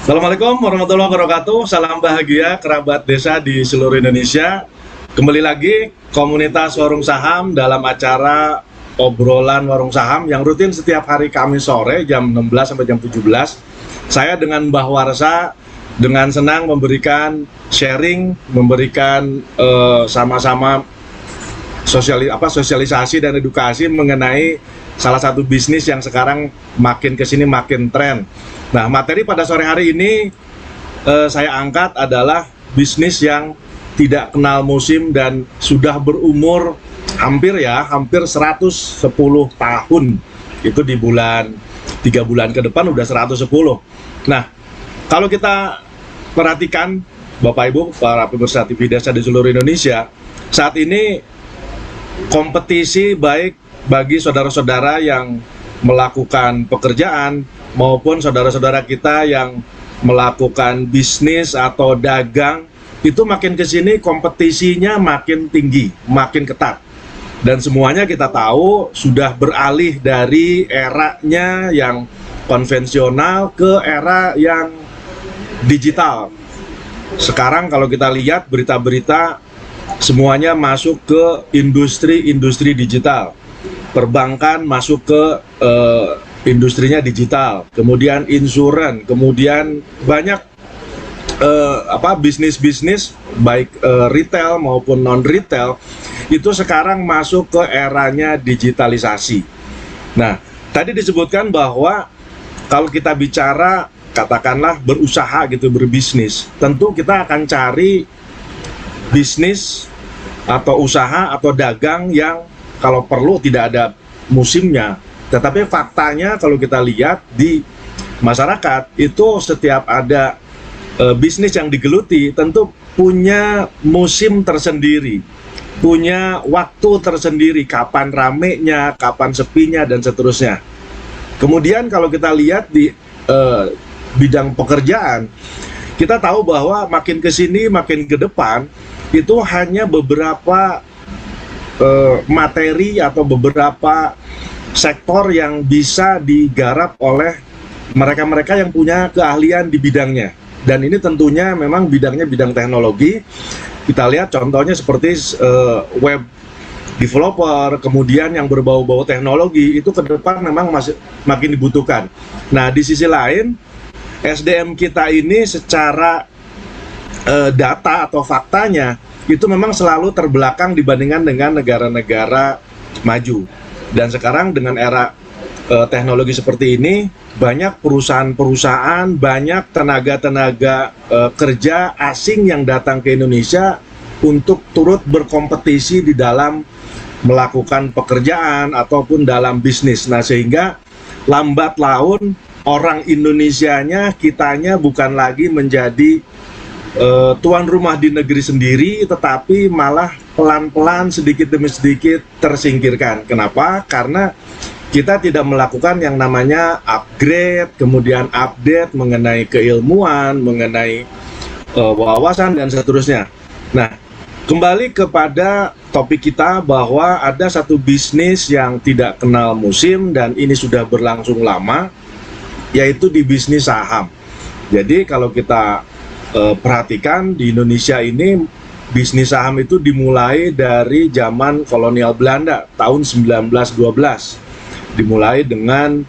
Assalamualaikum warahmatullahi wabarakatuh. Salam bahagia kerabat desa di seluruh Indonesia. Kembali lagi komunitas Warung Saham dalam acara obrolan Warung Saham yang rutin setiap hari Kamis sore jam 16 sampai jam 17. Saya dengan Mbah Warsa dengan senang memberikan sharing, memberikan sama-sama sosialisasi dan edukasi mengenai salah satu bisnis yang sekarang makin kesini makin tren. Nah, materi pada sore hari ini saya angkat adalah bisnis yang tidak kenal musim dan sudah berumur hampir 110 tahun. Itu di 3 bulan ke depan udah 110. Nah, kalau kita perhatikan Bapak Ibu para pemirsa TV Desa di seluruh Indonesia, saat ini kompetisi baik bagi saudara-saudara yang melakukan pekerjaan maupun saudara-saudara kita yang melakukan bisnis atau dagang, itu makin kesini kompetisinya makin tinggi, makin ketat. Dan semuanya kita tahu sudah beralih dari eranya yang konvensional ke era yang digital. Sekarang kalau kita lihat berita-berita, semuanya masuk ke industri digital. Perbankan masuk ke industrinya digital, kemudian insuran, kemudian banyak bisnis-bisnis baik retail maupun non-retail itu sekarang masuk ke eranya digitalisasi. Nah, tadi disebutkan bahwa kalau kita bicara katakanlah berusaha gitu, berbisnis, tentu kita akan cari bisnis atau usaha atau dagang yang kalau perlu tidak ada musimnya. Tetapi faktanya kalau kita lihat di masyarakat itu setiap ada bisnis yang digeluti tentu punya musim tersendiri, punya waktu tersendiri, kapan ramenya, kapan sepinya dan seterusnya. Kemudian kalau kita lihat di bidang pekerjaan, kita tahu bahwa makin ke sini makin ke depan itu hanya beberapa materi atau beberapa sektor yang bisa digarap oleh mereka-mereka yang punya keahlian di bidangnya. Dan ini tentunya memang bidangnya bidang teknologi. Kita lihat contohnya seperti web developer, kemudian yang berbau-bau teknologi, itu ke depan memang masih makin dibutuhkan. Nah, di sisi lain, SDM kita ini secara data atau faktanya itu memang selalu terbelakang dibandingkan dengan negara-negara maju. Dan sekarang dengan era teknologi seperti ini, banyak perusahaan-perusahaan, banyak tenaga-tenaga kerja asing yang datang ke Indonesia untuk turut berkompetisi di dalam melakukan pekerjaan ataupun dalam bisnis. Nah, sehingga lambat laun orang Indonesianya, kitanya bukan lagi menjadi tuan rumah di negeri sendiri, tetapi malah pelan-pelan sedikit demi sedikit tersingkirkan. Kenapa? Karena kita tidak melakukan yang namanya upgrade, kemudian update mengenai keilmuan, mengenai wawasan dan seterusnya. Nah, kembali kepada topik kita bahwa ada satu bisnis yang tidak kenal musim dan ini sudah berlangsung lama, yaitu di bisnis saham. Jadi kalau kita perhatikan di Indonesia ini, bisnis saham itu dimulai dari zaman kolonial Belanda tahun 1912. Dimulai dengan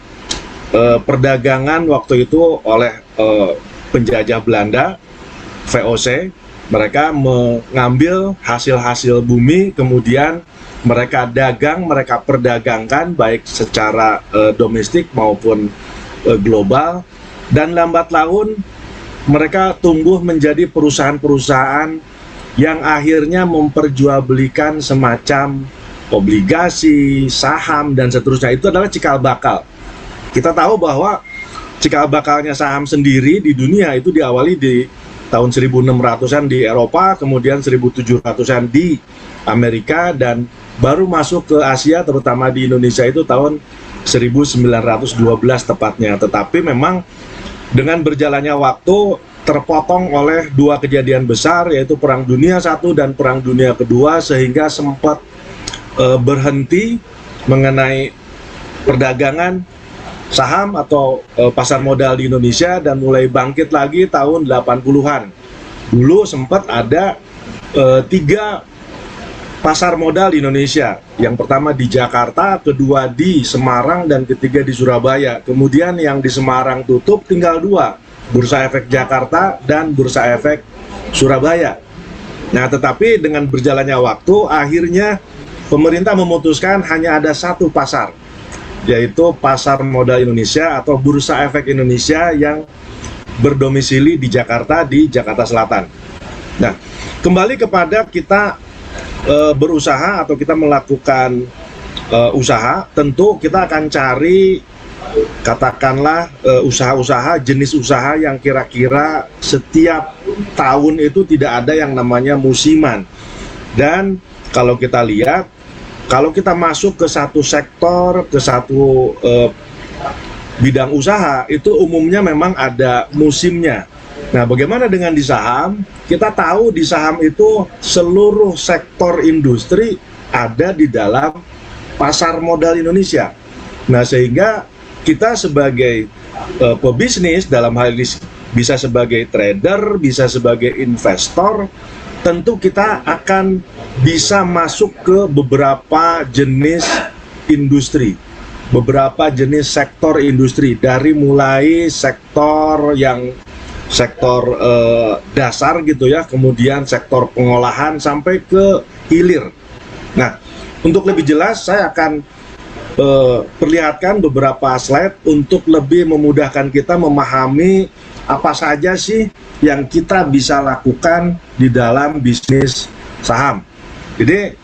perdagangan waktu itu oleh penjajah Belanda, VOC. Mereka mengambil hasil-hasil bumi, kemudian mereka dagang, mereka perdagangkan baik secara domestik maupun global, dan lambat laun mereka tumbuh menjadi perusahaan-perusahaan yang akhirnya memperjualbelikan semacam obligasi, saham, dan seterusnya. Itu adalah cikal bakal. Kita tahu bahwa cikal bakalnya saham sendiri di dunia itu diawali di tahun 1600-an di Eropa, kemudian 1700-an di Amerika, dan baru masuk ke Asia, terutama di Indonesia itu tahun 1912 tepatnya. Tetapi memang dengan berjalannya waktu terpotong oleh dua kejadian besar, yaitu Perang Dunia I dan Perang Dunia II, sehingga sempat berhenti mengenai perdagangan saham atau pasar modal di Indonesia dan mulai bangkit lagi tahun 80-an. Dulu sempat ada 3 pasar modal di Indonesia. Yang pertama di Jakarta, kedua di Semarang, dan ketiga di Surabaya. Kemudian yang di Semarang tutup, tinggal 2, Bursa Efek Jakarta dan Bursa Efek Surabaya. Nah, tetapi dengan berjalannya waktu, akhirnya pemerintah memutuskan hanya ada 1 pasar, yaitu Pasar Modal Indonesia atau Bursa Efek Indonesia yang berdomisili di Jakarta, di Jakarta Selatan. Nah, kembali kepada kita berusaha atau kita melakukan usaha, tentu kita akan cari katakanlah usaha-usaha, jenis usaha yang kira-kira setiap tahun itu tidak ada yang namanya musiman. Dan kalau kita lihat, kalau kita masuk ke satu sektor, ke satu bidang usaha, itu umumnya memang ada musimnya. Nah, bagaimana dengan di saham? Kita tahu di saham itu seluruh sektor industri ada di dalam pasar modal Indonesia. Nah, sehingga kita sebagai pebisnis, dalam hal ini bisa sebagai trader, bisa sebagai investor, tentu kita akan bisa masuk ke beberapa jenis industri, beberapa jenis sektor industri, dari mulai sektor dasar gitu ya, kemudian sektor pengolahan sampai ke hilir. Nah, untuk lebih jelas saya akan perlihatkan beberapa slide untuk lebih memudahkan kita memahami apa saja sih yang kita bisa lakukan di dalam bisnis saham. Jadi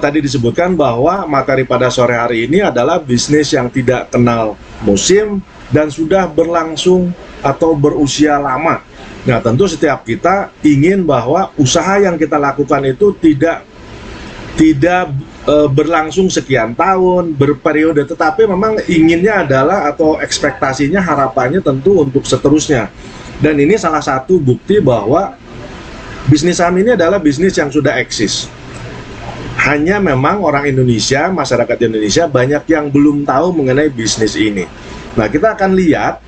tadi disebutkan bahwa materi pada sore hari ini adalah bisnis yang tidak kenal musim dan sudah berlangsung atau berusia lama. Nah, tentu setiap kita ingin bahwa usaha yang kita lakukan itu tidak berlangsung sekian tahun, berperiode, tetapi memang inginnya adalah atau ekspektasinya, harapannya tentu untuk seterusnya. Dan ini salah satu bukti bahwa bisnis saham ini adalah bisnis yang sudah eksis. Hanya memang orang Indonesia, masyarakat Indonesia banyak yang belum tahu mengenai bisnis ini. Nah, kita akan lihat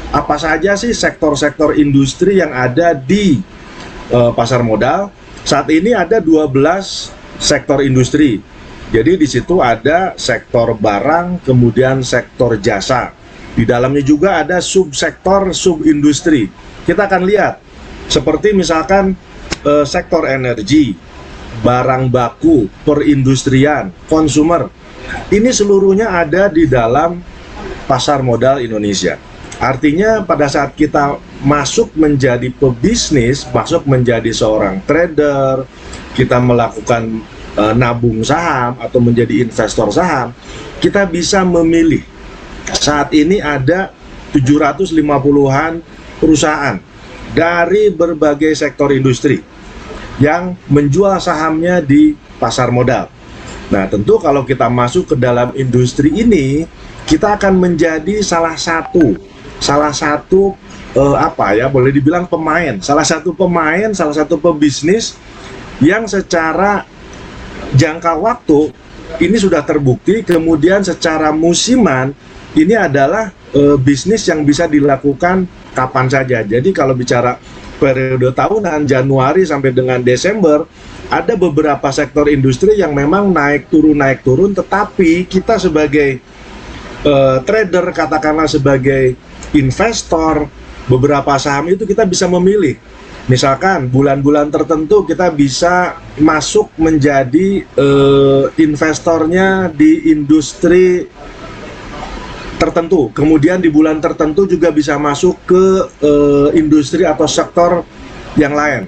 apa saja sih sektor-sektor industri yang ada di pasar modal. Saat ini ada 12 sektor industri. Jadi di situ ada sektor barang, kemudian sektor jasa. Di dalamnya juga ada subsektor subindustri. Kita akan lihat seperti misalkan sektor energi, barang baku, perindustrian, konsumer. Ini seluruhnya ada di dalam pasar modal Indonesia. Artinya pada saat kita masuk menjadi pebisnis, masuk menjadi seorang trader, kita melakukan nabung saham atau menjadi investor saham, kita bisa memilih. Saat ini ada 750-an perusahaan dari berbagai sektor industri yang menjual sahamnya di pasar modal. Nah, tentu kalau kita masuk ke dalam industri ini, kita akan menjadi salah satu boleh dibilang pemain, salah satu pebisnis yang secara jangka waktu ini sudah terbukti, kemudian secara musiman ini adalah bisnis yang bisa dilakukan kapan saja. Jadi kalau bicara periode tahunan, Januari sampai dengan Desember, ada beberapa sektor industri yang memang naik turun, tetapi kita sebagai trader, katakanlah sebagai investor, beberapa saham itu kita bisa memilih. Misalkan bulan-bulan tertentu kita bisa masuk menjadi investornya di industri tertentu, kemudian di bulan tertentu juga bisa masuk ke industri atau sektor yang lain.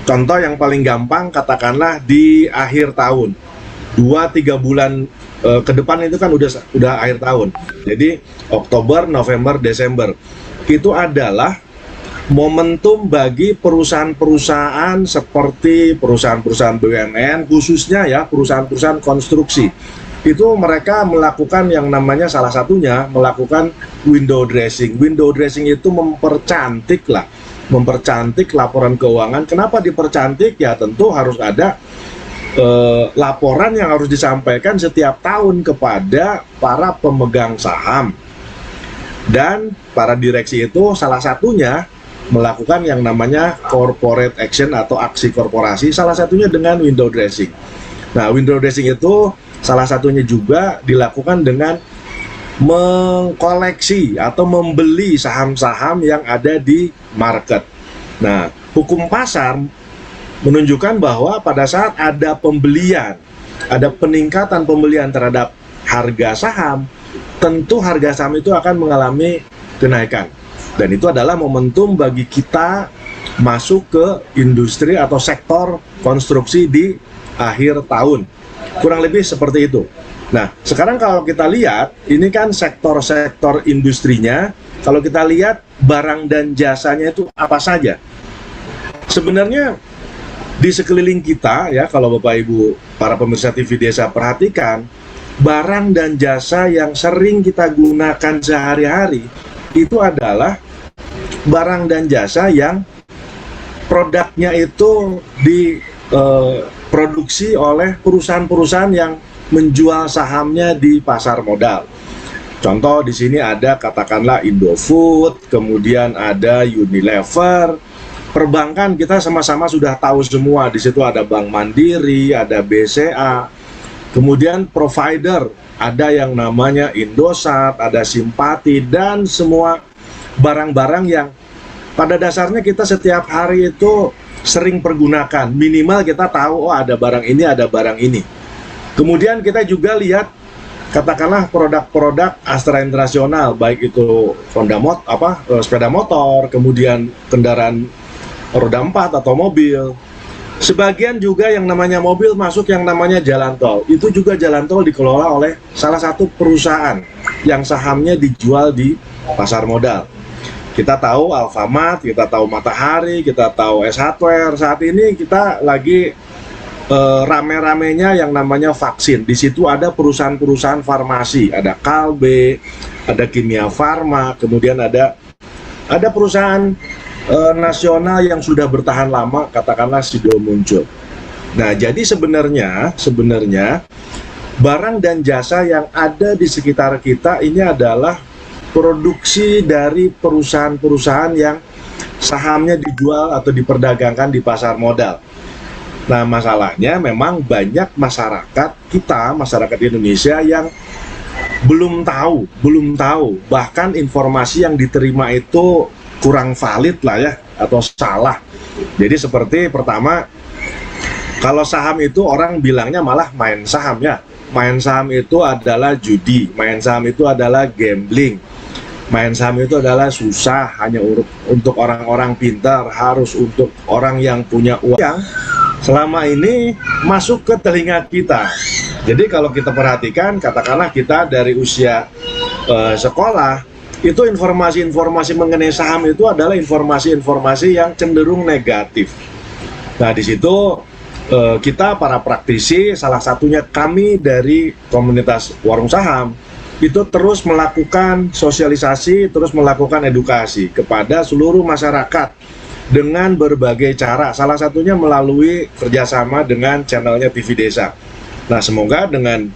Contoh yang paling gampang, katakanlah di akhir tahun, 2-3 bulan ke depan itu kan udah akhir tahun. Jadi Oktober, November, Desember itu adalah momentum bagi perusahaan-perusahaan seperti perusahaan-perusahaan BUMN, khususnya ya perusahaan-perusahaan konstruksi. Itu mereka melakukan yang namanya, salah satunya melakukan window dressing. Window dressing itu mempercantik laporan keuangan. Kenapa dipercantik? Ya tentu harus ada laporan yang harus disampaikan setiap tahun kepada para pemegang saham. Dan para direksi itu salah satunya melakukan yang namanya corporate action atau aksi korporasi, salah satunya dengan window dressing. Nah, window dressing itu salah satunya juga dilakukan dengan mengkoleksi atau membeli saham-saham yang ada di market. Nah, hukum pasar menunjukkan bahwa pada saat ada pembelian, ada peningkatan pembelian terhadap harga saham, tentu harga saham itu akan mengalami kenaikan. Dan itu adalah momentum bagi kita masuk ke industri atau sektor konstruksi di akhir tahun. Kurang lebih seperti itu. Nah, sekarang kalau kita lihat, ini kan sektor-sektor industrinya, kalau kita lihat barang dan jasanya itu apa saja. Sebenarnya di sekeliling kita ya, kalau Bapak Ibu para pemirsa TV Desa perhatikan, barang dan jasa yang sering kita gunakan sehari-hari itu adalah barang dan jasa yang produknya itu diproduksi oleh perusahaan-perusahaan yang menjual sahamnya di pasar modal. Contoh di sini ada katakanlah Indofood, kemudian ada Unilever. Perbankan kita sama-sama sudah tahu semua, di situ ada Bank Mandiri, ada BCA, kemudian provider, ada yang namanya Indosat, ada Simpati, dan semua barang-barang yang pada dasarnya kita setiap hari itu sering pergunakan. Minimal kita tahu, oh ada barang ini, ada barang ini. Kemudian kita juga lihat, katakanlah produk-produk Astra Internasional, baik itu sepeda motor, kemudian kendaraan roda 4 atau mobil. Sebagian juga yang namanya mobil masuk yang namanya jalan tol. Itu juga jalan tol dikelola oleh salah satu perusahaan yang sahamnya dijual di pasar modal. Kita tahu Alfamart, kita tahu Matahari, kita tahu S Hardware. Saat ini kita lagi rame-ramenya yang namanya vaksin. Di situ ada perusahaan-perusahaan farmasi, ada Kalbe, ada Kimia Farma, kemudian ada perusahaan nasional yang sudah bertahan lama, katakanlah Sido muncul. Nah, jadi sebenarnya barang dan jasa yang ada di sekitar kita ini adalah produksi dari perusahaan-perusahaan yang sahamnya dijual atau diperdagangkan di pasar modal. Nah, masalahnya memang banyak masyarakat Indonesia yang belum tahu, bahkan informasi yang diterima itu kurang valid lah ya, atau salah. Jadi seperti pertama, kalau saham itu orang bilangnya malah main saham ya. Main saham itu adalah judi, main saham itu adalah gambling, main saham itu adalah susah, hanya untuk orang-orang pintar, harus untuk orang yang punya uang. Yang selama ini masuk ke telinga kita. Jadi kalau kita perhatikan, katakanlah kita dari usia sekolah, itu informasi-informasi mengenai saham itu adalah informasi-informasi yang cenderung negatif. Nah, di situ kita para praktisi, salah satunya kami dari komunitas Warung Saham, itu terus melakukan sosialisasi, terus melakukan edukasi kepada seluruh masyarakat dengan berbagai cara. Salah satunya melalui kerjasama dengan channelnya TV Desa. Nah, semoga dengan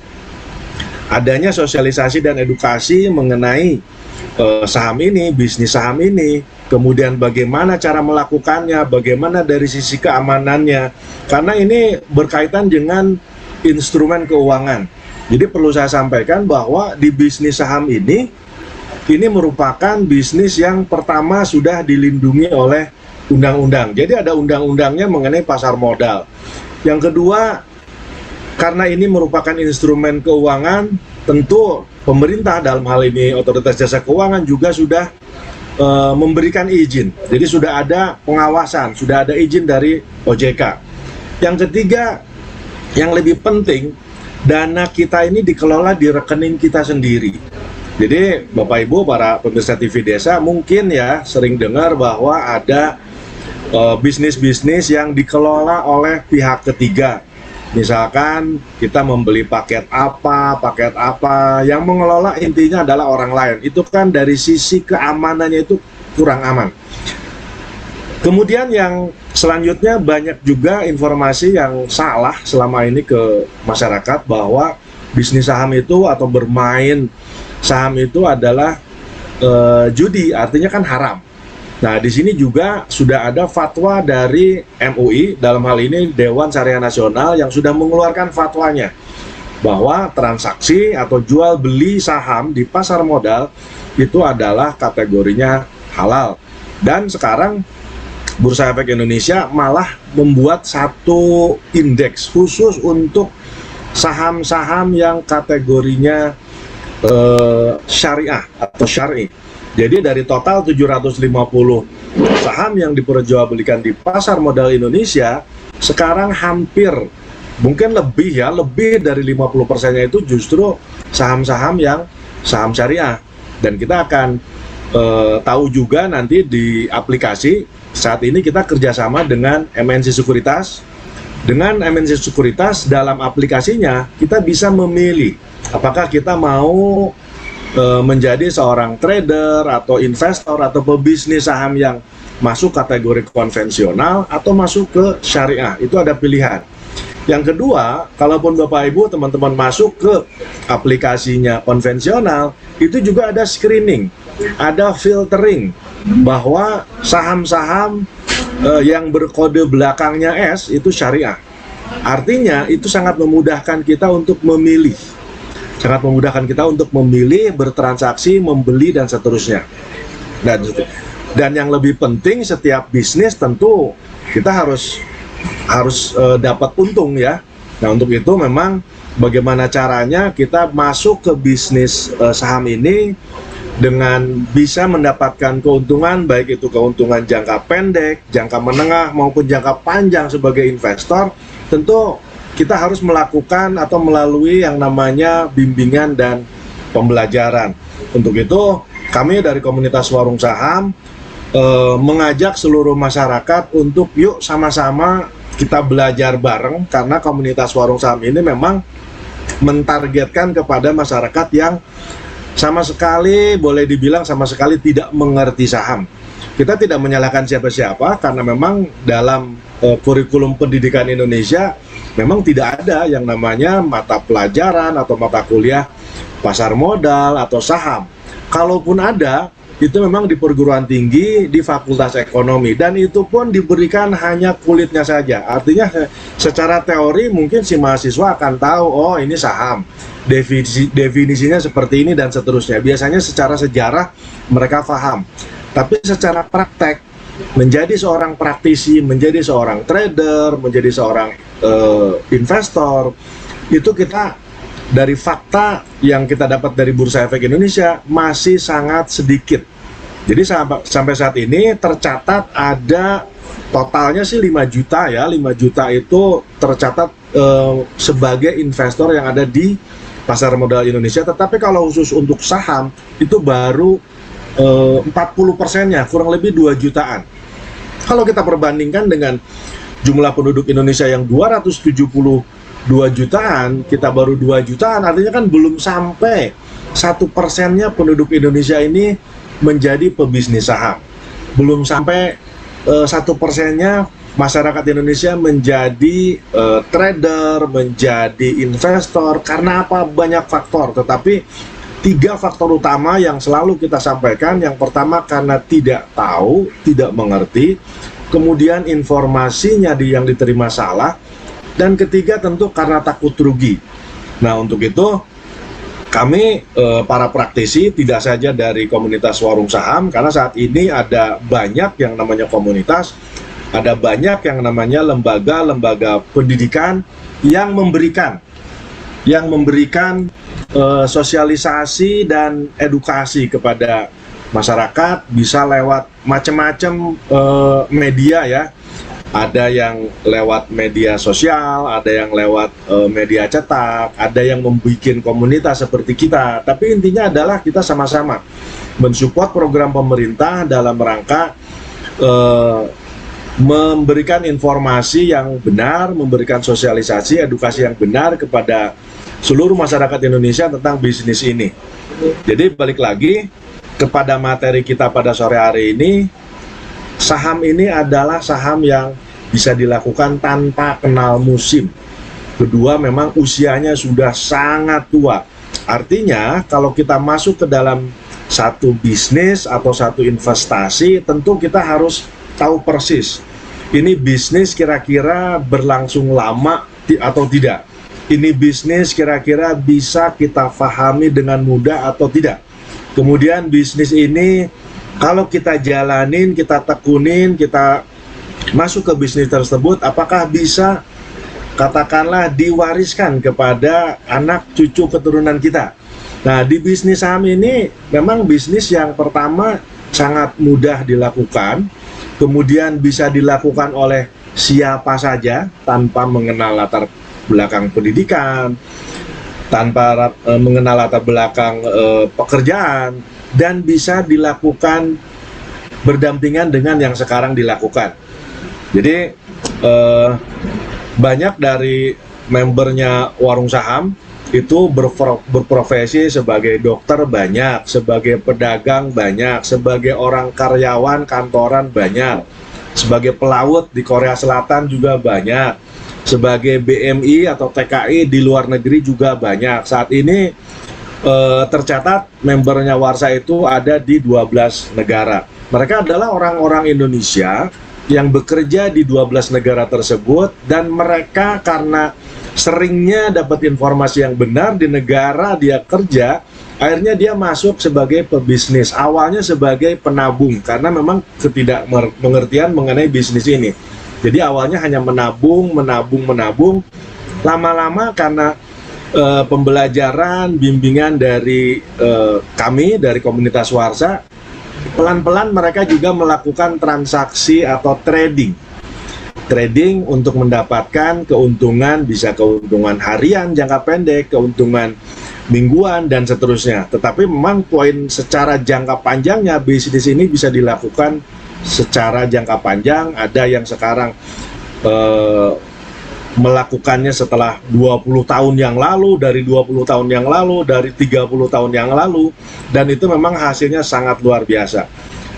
adanya sosialisasi dan edukasi mengenai saham ini, bisnis saham ini, kemudian bagaimana cara melakukannya, bagaimana dari sisi keamanannya, karena ini berkaitan dengan instrumen keuangan. Jadi perlu saya sampaikan bahwa di bisnis saham ini merupakan bisnis yang pertama sudah dilindungi oleh undang-undang. Jadi ada undang-undangnya mengenai pasar modal. Yang kedua, karena ini merupakan instrumen keuangan, tentu pemerintah dalam hal ini Otoritas Jasa Keuangan juga sudah memberikan izin. Jadi sudah ada pengawasan, sudah ada izin dari OJK. Yang ketiga, yang lebih penting, dana kita ini dikelola di rekening kita sendiri. Jadi Bapak Ibu para pemirsa TV Desa mungkin ya sering dengar bahwa ada bisnis-bisnis yang dikelola oleh pihak ketiga. Misalkan kita membeli paket apa, yang mengelola intinya adalah orang lain. Itu kan dari sisi keamanannya itu kurang aman. Kemudian yang selanjutnya banyak juga informasi yang salah selama ini ke masyarakat bahwa bisnis saham itu atau bermain saham itu adalah judi, artinya kan haram. Nah, di sini juga sudah ada fatwa dari MUI, dalam hal ini Dewan Syariah Nasional, yang sudah mengeluarkan fatwanya bahwa transaksi atau jual beli saham di pasar modal itu adalah kategorinya halal. Dan sekarang Bursa Efek Indonesia malah membuat satu indeks khusus untuk saham-saham yang kategorinya syariah atau syar'i. Jadi dari total 750 saham yang diperjualbelikan di pasar modal Indonesia, sekarang hampir, mungkin lebih ya, lebih dari 50%-nya itu justru saham-saham yang saham syariah. Dan kita akan tahu juga nanti di aplikasi. Saat ini kita kerjasama dengan MNC Sekuritas. Dengan MNC Sekuritas dalam aplikasinya kita bisa memilih apakah kita mau menjadi seorang trader atau investor atau pebisnis saham yang masuk kategori konvensional atau masuk ke syariah. Itu ada pilihan. Yang kedua, kalaupun Bapak Ibu teman-teman masuk ke aplikasinya konvensional, itu juga ada screening, ada filtering bahwa saham-saham yang berkode belakangnya S itu syariah. Artinya itu sangat memudahkan kita untuk memilih. Sangat memudahkan kita untuk memilih, bertransaksi, membeli, dan seterusnya. Dan yang lebih penting, setiap bisnis tentu kita harus dapat untung ya. Nah, untuk itu memang bagaimana caranya kita masuk ke bisnis saham ini dengan bisa mendapatkan keuntungan, baik itu keuntungan jangka pendek, jangka menengah, maupun jangka panjang sebagai investor. Tentu kita harus melakukan atau melalui yang namanya bimbingan dan pembelajaran. Untuk itu, kami dari komunitas Warung Saham mengajak seluruh masyarakat untuk yuk sama-sama kita belajar bareng, karena komunitas Warung Saham ini memang mentargetkan kepada masyarakat yang sama sekali, boleh dibilang sama sekali tidak mengerti saham. Kita tidak menyalahkan siapa-siapa, karena memang dalam kurikulum pendidikan Indonesia memang tidak ada yang namanya mata pelajaran atau mata kuliah pasar modal atau saham. Kalaupun ada, itu memang di perguruan tinggi, di fakultas ekonomi, dan itu pun diberikan hanya kulitnya saja. Artinya secara teori mungkin si mahasiswa akan tahu, oh ini saham, definisinya seperti ini dan seterusnya. Biasanya secara sejarah mereka paham, tapi secara praktek, menjadi seorang praktisi, menjadi seorang trader, menjadi seorang investor, itu kita dari fakta yang kita dapat dari Bursa Efek Indonesia masih sangat sedikit. Jadi sampai saat ini tercatat ada totalnya sih 5 juta ya, 5 juta itu tercatat sebagai investor yang ada di pasar modal Indonesia. Tetapi kalau khusus untuk saham itu baru 40%-nya, kurang lebih 2 jutaan. Kalau kita perbandingkan dengan jumlah penduduk Indonesia yang 272 jutaan, kita baru 2 jutaan, artinya kan belum sampai 1%-nya penduduk Indonesia ini menjadi pebisnis saham. Belum sampai 1%-nya masyarakat Indonesia menjadi trader, menjadi investor. Karena apa? Banyak faktor, tetapi 3 faktor utama yang selalu kita sampaikan. Yang pertama karena tidak tahu, tidak mengerti. Kemudian informasinya yang diterima salah. Dan ketiga tentu karena takut rugi. Nah, untuk itu kami para praktisi, tidak saja dari komunitas Warung Saham, karena saat ini ada banyak yang namanya komunitas, ada banyak yang namanya lembaga-lembaga pendidikan yang memberikan sosialisasi dan edukasi kepada masyarakat, bisa lewat macam-macam media ya. Ada yang lewat media sosial, ada yang lewat media cetak, ada yang membuat komunitas seperti kita. Tapi intinya adalah kita sama-sama mensupport program pemerintah dalam rangka memberikan informasi yang benar, memberikan sosialisasi, edukasi yang benar kepada seluruh masyarakat Indonesia tentang bisnis ini. Jadi balik lagi kepada materi kita pada sore hari ini, saham ini adalah saham yang bisa dilakukan tanpa kenal musim. Kedua, memang usianya sudah sangat tua. Artinya, kalau kita masuk ke dalam satu bisnis atau satu investasi, tentu kita harus tahu persis ini bisnis kira-kira berlangsung lama atau tidak. Ini bisnis kira-kira bisa kita pahami dengan mudah atau tidak. Kemudian bisnis ini kalau kita jalanin, kita tekunin, kita masuk ke bisnis tersebut, apakah bisa katakanlah diwariskan kepada anak cucu keturunan kita. Nah, di bisnis saham ini memang bisnis yang pertama sangat mudah dilakukan, kemudian bisa dilakukan oleh siapa saja tanpa mengenal latar belakang pendidikan, tanpa mengenal latar belakang pekerjaan, dan bisa dilakukan berdampingan dengan yang sekarang dilakukan. Jadi banyak dari membernya Warung Saham itu berprofesi sebagai dokter banyak, sebagai pedagang banyak, sebagai orang karyawan kantoran banyak, sebagai pelaut di Korea Selatan juga banyak, sebagai BMI atau TKI di luar negeri juga banyak. Saat ini tercatat membernya Warsa itu ada di 12 negara. Mereka adalah orang-orang Indonesia yang bekerja di 12 negara tersebut, dan mereka karena seringnya dapat informasi yang benar di negara dia kerja, akhirnya dia masuk sebagai pebisnis. Awalnya sebagai penabung karena memang ketidakmengertian mengenai bisnis ini. Jadi awalnya hanya menabung. Lama-lama karena pembelajaran, bimbingan dari kami, dari komunitas Warsa, pelan-pelan mereka juga melakukan transaksi atau trading untuk mendapatkan keuntungan, bisa keuntungan harian, jangka pendek, keuntungan mingguan, dan seterusnya. Tetapi memang poin secara jangka panjangnya, bisnis ini bisa dilakukan secara jangka panjang. Ada yang sekarang melakukannya setelah 20 tahun yang lalu, dari 20 tahun yang lalu, dari 30 tahun yang lalu, dan itu memang hasilnya sangat luar biasa.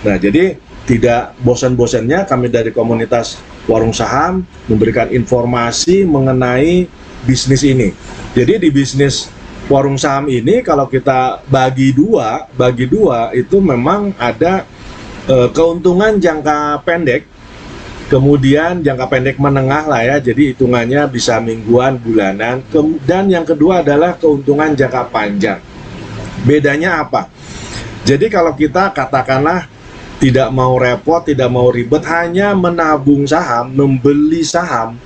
Nah, jadi tidak bosan-bosannya kami dari komunitas Warung Saham memberikan informasi mengenai bisnis ini. Jadi di bisnis Warung Saham ini kalau kita bagi dua itu memang ada keuntungan jangka pendek, kemudian jangka pendek menengah lah ya, jadi hitungannya bisa mingguan, bulanan, dan yang kedua adalah keuntungan jangka panjang. Bedanya apa? Jadi kalau kita katakanlah tidak mau repot, tidak mau ribet, hanya menabung saham, membeli saham,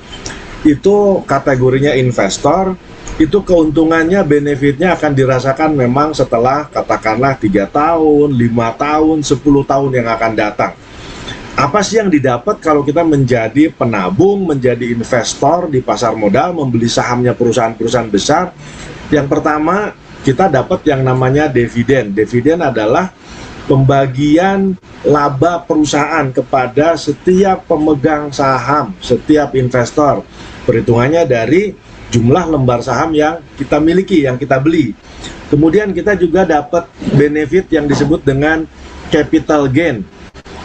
itu kategorinya investor, itu keuntungannya, benefitnya akan dirasakan memang setelah katakanlah 3 tahun, 5 tahun, 10 tahun yang akan datang. Apa sih yang didapat kalau kita menjadi penabung, menjadi investor di pasar modal, membeli sahamnya perusahaan-perusahaan besar? Yang pertama, kita dapat yang namanya dividen. Dividen adalah pembagian laba perusahaan kepada setiap pemegang saham, setiap investor. Perhitungannya dari jumlah lembar saham yang kita miliki, yang kita beli. Kemudian kita juga dapat benefit yang disebut dengan capital gain.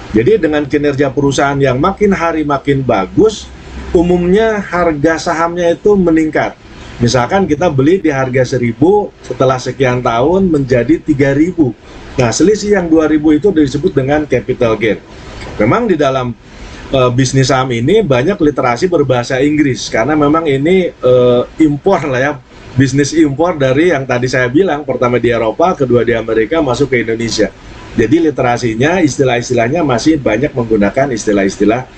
Jadi dengan kinerja perusahaan yang makin hari makin bagus, umumnya harga sahamnya itu meningkat. Misalkan kita beli di harga 1.000, setelah sekian tahun menjadi 3.000. Nah, selisih yang 2.000 itu disebut dengan capital gain. Memang di dalam bisnis saham ini banyak literasi berbahasa Inggris, karena memang ini impor lah ya, bisnis impor dari yang tadi saya bilang, pertama di Eropa, kedua di Amerika, masuk ke Indonesia. Jadi literasinya, istilah-istilahnya masih banyak menggunakan istilah-istilah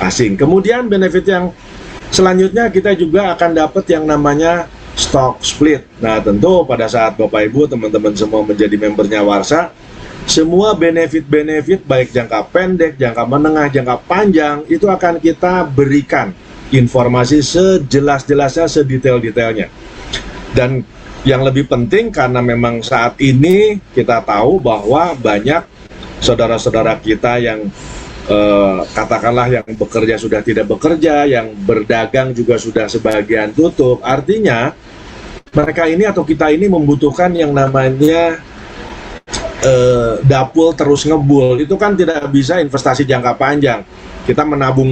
asing. Kemudian benefit yang selanjutnya kita juga akan dapat yang namanya stock split. Nah, tentu pada saat Bapak Ibu, teman-teman semua menjadi membernya Warsa, semua benefit-benefit baik jangka pendek, jangka menengah, jangka panjang, itu akan kita berikan informasi sejelas-jelasnya, sedetail-detailnya. Dan yang lebih penting, karena memang saat ini kita tahu bahwa banyak saudara-saudara kita yang katakanlah yang bekerja sudah tidak bekerja, yang berdagang juga sudah sebagian tutup. Artinya mereka ini atau kita ini membutuhkan yang namanya dapur terus ngebul. Itu kan tidak bisa investasi jangka panjang. Kita menabung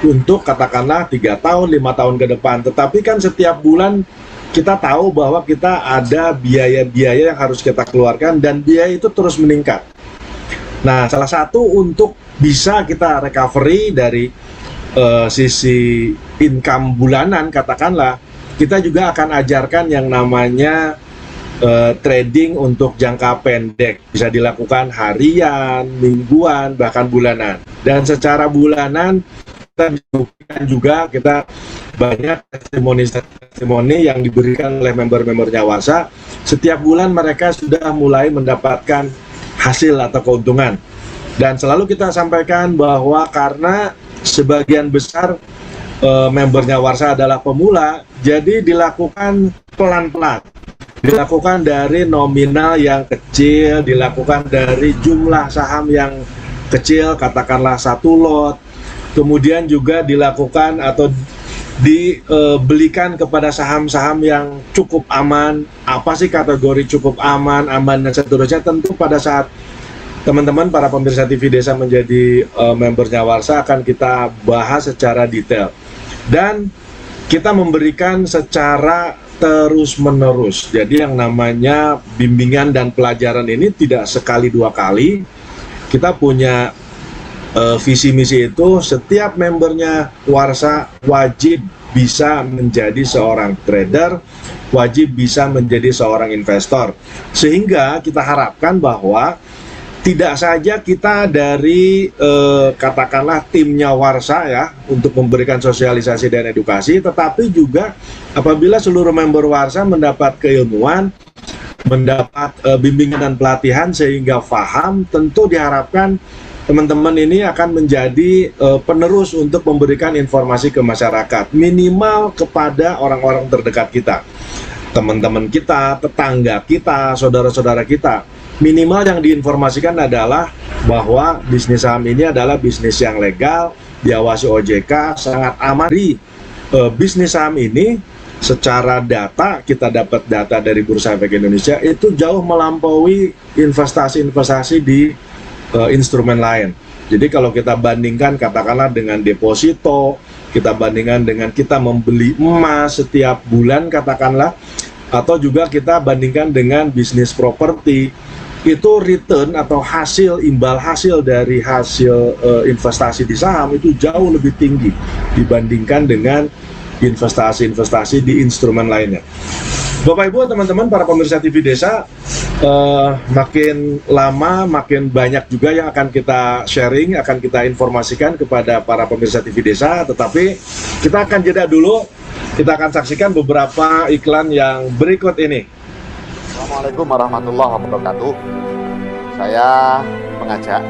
untuk katakanlah 3 tahun, 5 tahun ke depan. Tetapi kan setiap bulan kita tahu bahwa kita ada biaya-biaya yang harus kita keluarkan dan biaya itu terus meningkat. Nah, salah satu untuk bisa kita recovery dari sisi income bulanan, katakanlah, kita juga akan ajarkan yang namanya trading untuk jangka pendek. Bisa dilakukan harian, mingguan, bahkan bulanan. Dan secara bulanan, kita banyak testimoni yang diberikan oleh member-membernya Warsa. Setiap bulan mereka sudah mulai mendapatkan hasil atau keuntungan. Dan selalu kita sampaikan bahwa karena sebagian besar membernya Warsa adalah pemula, jadi dilakukan pelan-pelan. Dilakukan dari nominal yang kecil, dilakukan dari jumlah saham yang kecil, katakanlah 1 lot. Kemudian juga dilakukan atau dibelikan kepada saham-saham yang cukup aman. Apa sih kategori cukup aman, dan seterusnya. Tentu pada saat teman-teman para pemirsa TV Desa menjadi membernya Warsa akan kita bahas secara detail. Dan kita memberikan secara terus-menerus. Jadi yang namanya bimbingan dan pelajaran ini tidak sekali 2 kali. Kita punya visi misi itu setiap membernya Warsa wajib bisa menjadi seorang trader, wajib bisa menjadi seorang investor. Sehingga kita harapkan bahwa tidak saja kita dari katakanlah timnya Warsa ya untuk memberikan sosialisasi dan edukasi, tetapi juga apabila seluruh member Warsa mendapat keilmuan, mendapat bimbingan dan pelatihan sehingga paham, tentu diharapkan teman-teman ini akan menjadi penerus untuk memberikan informasi ke masyarakat, minimal kepada orang-orang terdekat kita, teman-teman kita, tetangga kita, saudara-saudara kita. Minimal yang diinformasikan adalah bahwa bisnis saham ini adalah bisnis yang legal, diawasi OJK, sangat aman. Di bisnis saham ini secara data, kita dapat data dari Bursa Efek Indonesia, itu jauh melampaui investasi-investasi di instrumen lain. Jadi kalau kita bandingkan katakanlah dengan deposito, kita bandingkan dengan kita membeli emas setiap bulan katakanlah, atau juga kita bandingkan dengan bisnis properti, itu return atau imbal hasil dari hasil investasi di saham itu jauh lebih tinggi dibandingkan dengan investasi-investasi di instrumen lainnya. Bapak Ibu, teman-teman para pemirsa TV Desa, makin lama makin banyak juga yang akan kita sharing, akan kita informasikan kepada para pemirsa TV Desa. Tetapi kita akan jeda dulu, kita akan saksikan beberapa iklan yang berikut ini. Assalamualaikum warahmatullahi wabarakatuh. Saya mengajak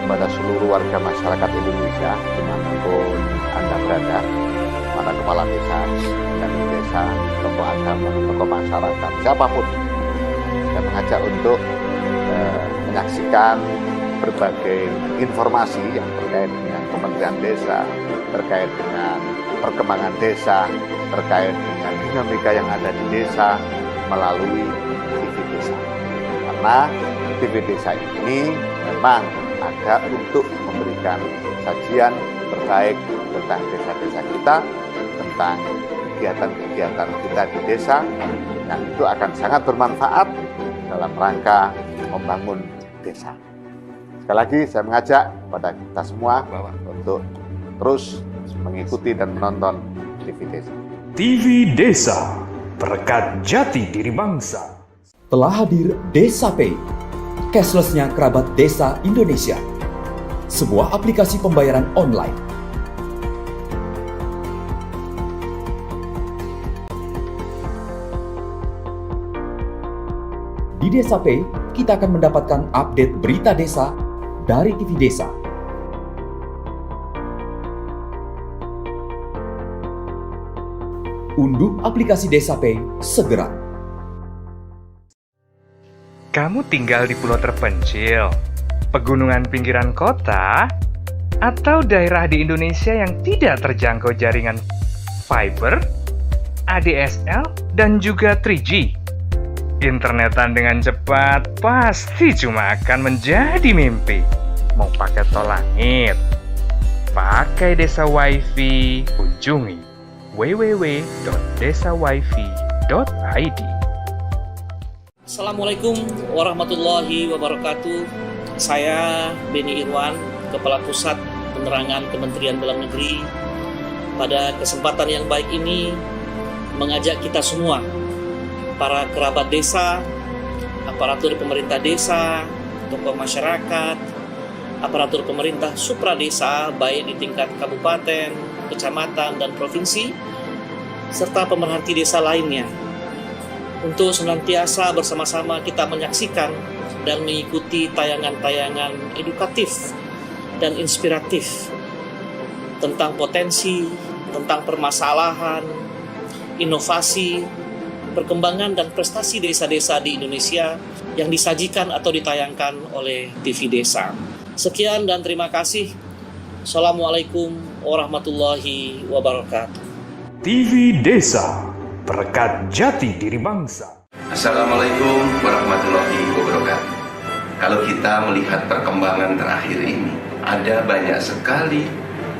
kepada seluruh warga masyarakat Indonesia, dimanapun Anda berada, para kepala desa, dan desa, tokoh agama, tokoh masyarakat, siapapun, saya mengajak untuk menyaksikan berbagai informasi yang terkait dengan Kementerian Desa, terkait dengan perkembangan desa, terkait dengan dinamika yang ada di desa melalui TV Desa. Karena TV Desa ini memang ada untuk memberikan sajian terbaik tentang desa-desa kita, tentang kegiatan-kegiatan kita di desa, yang itu akan sangat bermanfaat dalam rangka membangun desa. Sekali lagi saya mengajak kepada kita semua untuk terus mengikuti dan menonton TV Desa. TV Desa, berkat jati diri bangsa. Telah hadir Desa Pay, cashless-nya kerabat desa Indonesia. Sebuah aplikasi pembayaran online. Di Desa Pay, kita akan mendapatkan update berita desa dari TV Desa. Unduh aplikasi Desa Pay segera. Kamu tinggal di pulau terpencil, pegunungan pinggiran kota, atau daerah di Indonesia yang tidak terjangkau jaringan fiber, ADSL, dan juga 3G. Internetan dengan cepat pasti cuma akan menjadi mimpi. Mau pakai tol langit, pakai Desa Wifi, kunjungi www.desawifi.id. Assalamualaikum warahmatullahi wabarakatuh. Saya Beni Irwan, Kepala Pusat Penerangan Kementerian Dalam Negeri. Pada kesempatan yang baik ini mengajak kita semua, para kerabat desa, aparatur pemerintah desa, tokoh masyarakat, aparatur pemerintah supradesa baik di tingkat kabupaten, kecamatan, dan provinsi, serta pemerhati desa lainnya, untuk senantiasa bersama-sama kita menyaksikan dan mengikuti tayangan-tayangan edukatif dan inspiratif tentang potensi, tentang permasalahan, inovasi, perkembangan dan prestasi desa-desa di Indonesia yang disajikan atau ditayangkan oleh TV Desa. Sekian dan terima kasih. Assalamualaikum warahmatullahi wabarakatuh. TV Desa, perekat jati diri bangsa. Assalamualaikum warahmatullahi wabarakatuh. Kalau kita melihat perkembangan terakhir ini, ada banyak sekali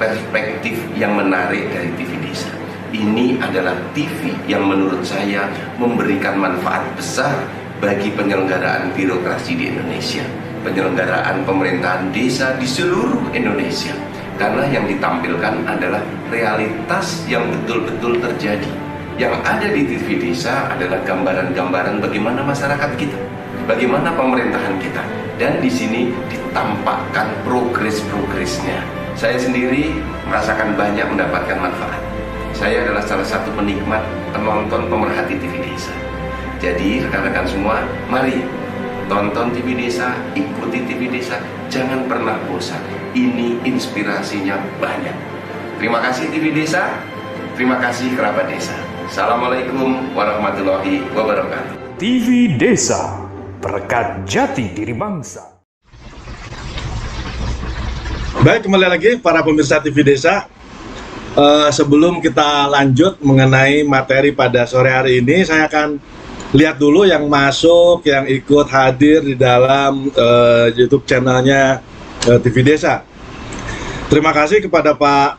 perspektif yang menarik dari TV Desa. Ini adalah TV yang menurut saya memberikan manfaat besar bagi penyelenggaraan birokrasi di Indonesia, penyelenggaraan pemerintahan desa di seluruh Indonesia. Karena yang ditampilkan adalah realitas yang betul-betul terjadi. Yang ada di TV Desa adalah gambaran-gambaran bagaimana masyarakat kita, bagaimana pemerintahan kita, dan di sini ditampakkan progres-progresnya. Saya sendiri merasakan banyak mendapatkan manfaat. Saya adalah salah satu penikmat, penonton, pemerhati TV Desa. Jadi rekan-rekan semua, mari tonton TV Desa, ikuti TV Desa, jangan pernah bosan. Ini inspirasinya banyak. Terima kasih TV Desa, terima kasih kerabat desa. Assalamualaikum warahmatullahi wabarakatuh. TV Desa, perekat jati diri bangsa. Baik, kembali lagi para pemirsa TV Desa. Sebelum kita lanjut mengenai materi pada sore hari ini, saya akan lihat dulu yang masuk, yang ikut hadir di dalam YouTube channelnya TV Desa. Terima kasih kepada Pak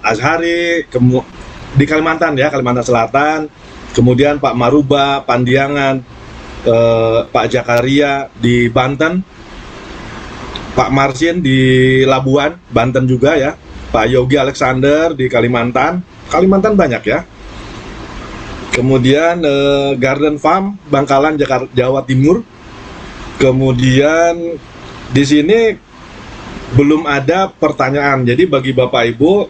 Azhari di Kalimantan ya, Kalimantan Selatan, kemudian Pak Maruba Pandiangan, Pak Jakaria di Banten, Pak Marsin di Labuan, Banten juga ya, Pak Yogi Alexander di Kalimantan banyak ya. Kemudian Garden Farm Bangkalan Jawa Timur. Kemudian di sini belum ada pertanyaan. Jadi bagi Bapak Ibu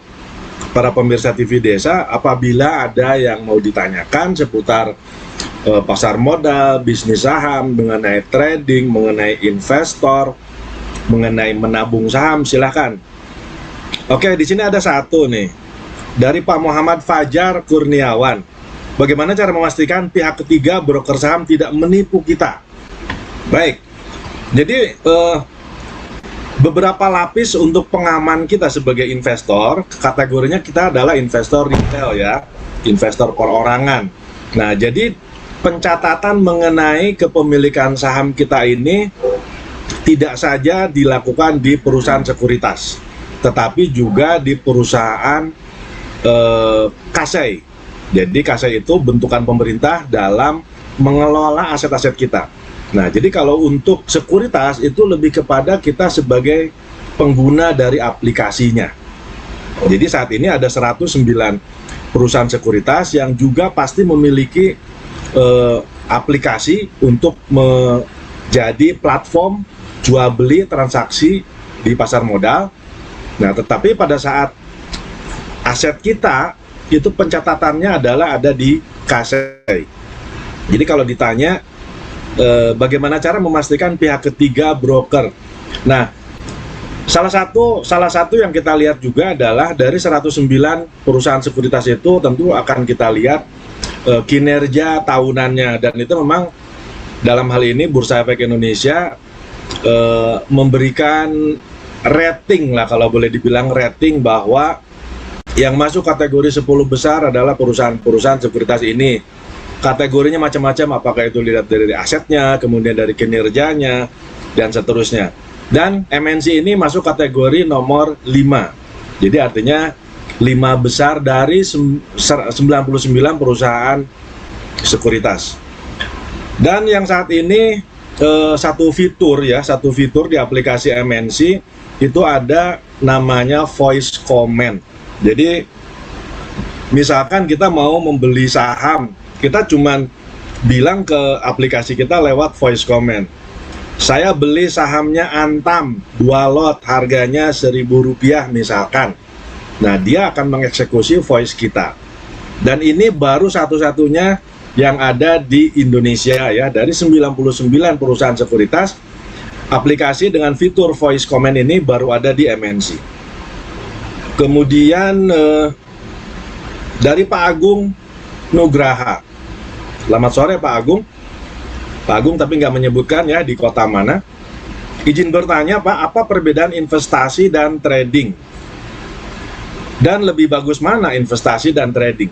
para pemirsa TV Desa, apabila ada yang mau ditanyakan seputar pasar modal, bisnis saham, mengenai trading, mengenai investor, mengenai menabung saham, silahkan. Oke, di sini ada satu nih dari Pak Muhammad Fajar Kurniawan. Bagaimana cara memastikan pihak ketiga broker saham tidak menipu kita? Baik, jadi beberapa lapis untuk pengaman kita sebagai investor. Kategorinya kita adalah investor retail ya, investor perorangan. Nah, jadi pencatatan mengenai kepemilikan saham kita ini tidak saja dilakukan di perusahaan sekuritas, tetapi juga di perusahaan kasei. Jadi kasei itu bentukan pemerintah dalam mengelola aset-aset kita. Nah, jadi kalau untuk sekuritas itu lebih kepada kita sebagai pengguna dari aplikasinya. Jadi saat ini ada 109 perusahaan sekuritas yang juga pasti memiliki aplikasi untuk menjadi platform jual beli transaksi di pasar modal. Nah, tetapi pada saat aset kita itu pencatatannya adalah ada di kasei. Jadi kalau ditanya bagaimana cara memastikan pihak ketiga broker. Nah, salah satu yang kita lihat juga adalah dari 109 perusahaan sekuritas itu tentu akan kita lihat kinerja tahunannya, dan itu memang dalam hal ini Bursa Efek Indonesia memberikan rating lah, kalau boleh dibilang rating, bahwa yang masuk kategori 10 besar adalah perusahaan-perusahaan sekuritas ini. Kategorinya macam-macam, apakah itu lihat dari asetnya, kemudian dari kinerjanya, dan seterusnya. Dan MNC ini masuk kategori nomor 5. Jadi artinya 5 besar dari 99 perusahaan sekuritas. Dan yang saat ini satu fitur di aplikasi MNC itu ada namanya voice comment. Jadi misalkan kita mau membeli saham, kita cuman bilang ke aplikasi kita lewat voice comment. Saya beli sahamnya Antam 2 lot, harganya Rp1.000 misalkan. Nah, dia akan mengeksekusi voice kita. Dan ini baru satu-satunya yang ada di Indonesia ya. Dari 99 perusahaan sekuritas, aplikasi dengan fitur voice comment ini baru ada di MNC. Kemudian dari Pak Agung Nugraha. Selamat sore Pak Agung. Pak Agung tapi nggak menyebutkan ya di kota mana. Izin bertanya Pak, apa perbedaan investasi dan trading? Dan lebih bagus mana investasi dan trading?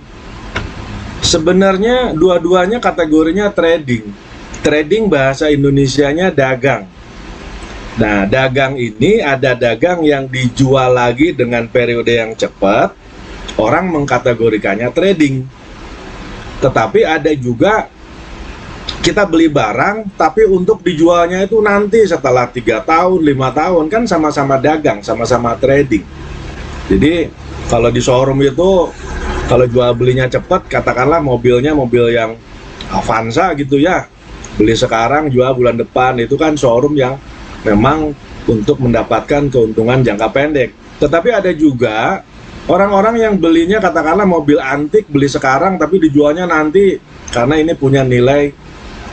Sebenarnya dua-duanya kategorinya trading. Trading bahasa Indonesianya dagang. Nah, dagang ini ada dagang yang dijual lagi dengan periode yang cepat. Orang mengkategorikannya trading. Tetapi ada juga kita beli barang, tapi untuk dijualnya itu nanti setelah 3 tahun, 5 tahun, kan sama-sama dagang, sama-sama trading. Jadi kalau di showroom itu, kalau jual belinya cepat, katakanlah mobilnya mobil yang Avanza gitu ya, beli sekarang, jual bulan depan, itu kan showroom yang memang untuk mendapatkan keuntungan jangka pendek. Tetapi ada juga orang-orang yang belinya katakanlah mobil antik, beli sekarang tapi dijualnya nanti karena ini punya nilai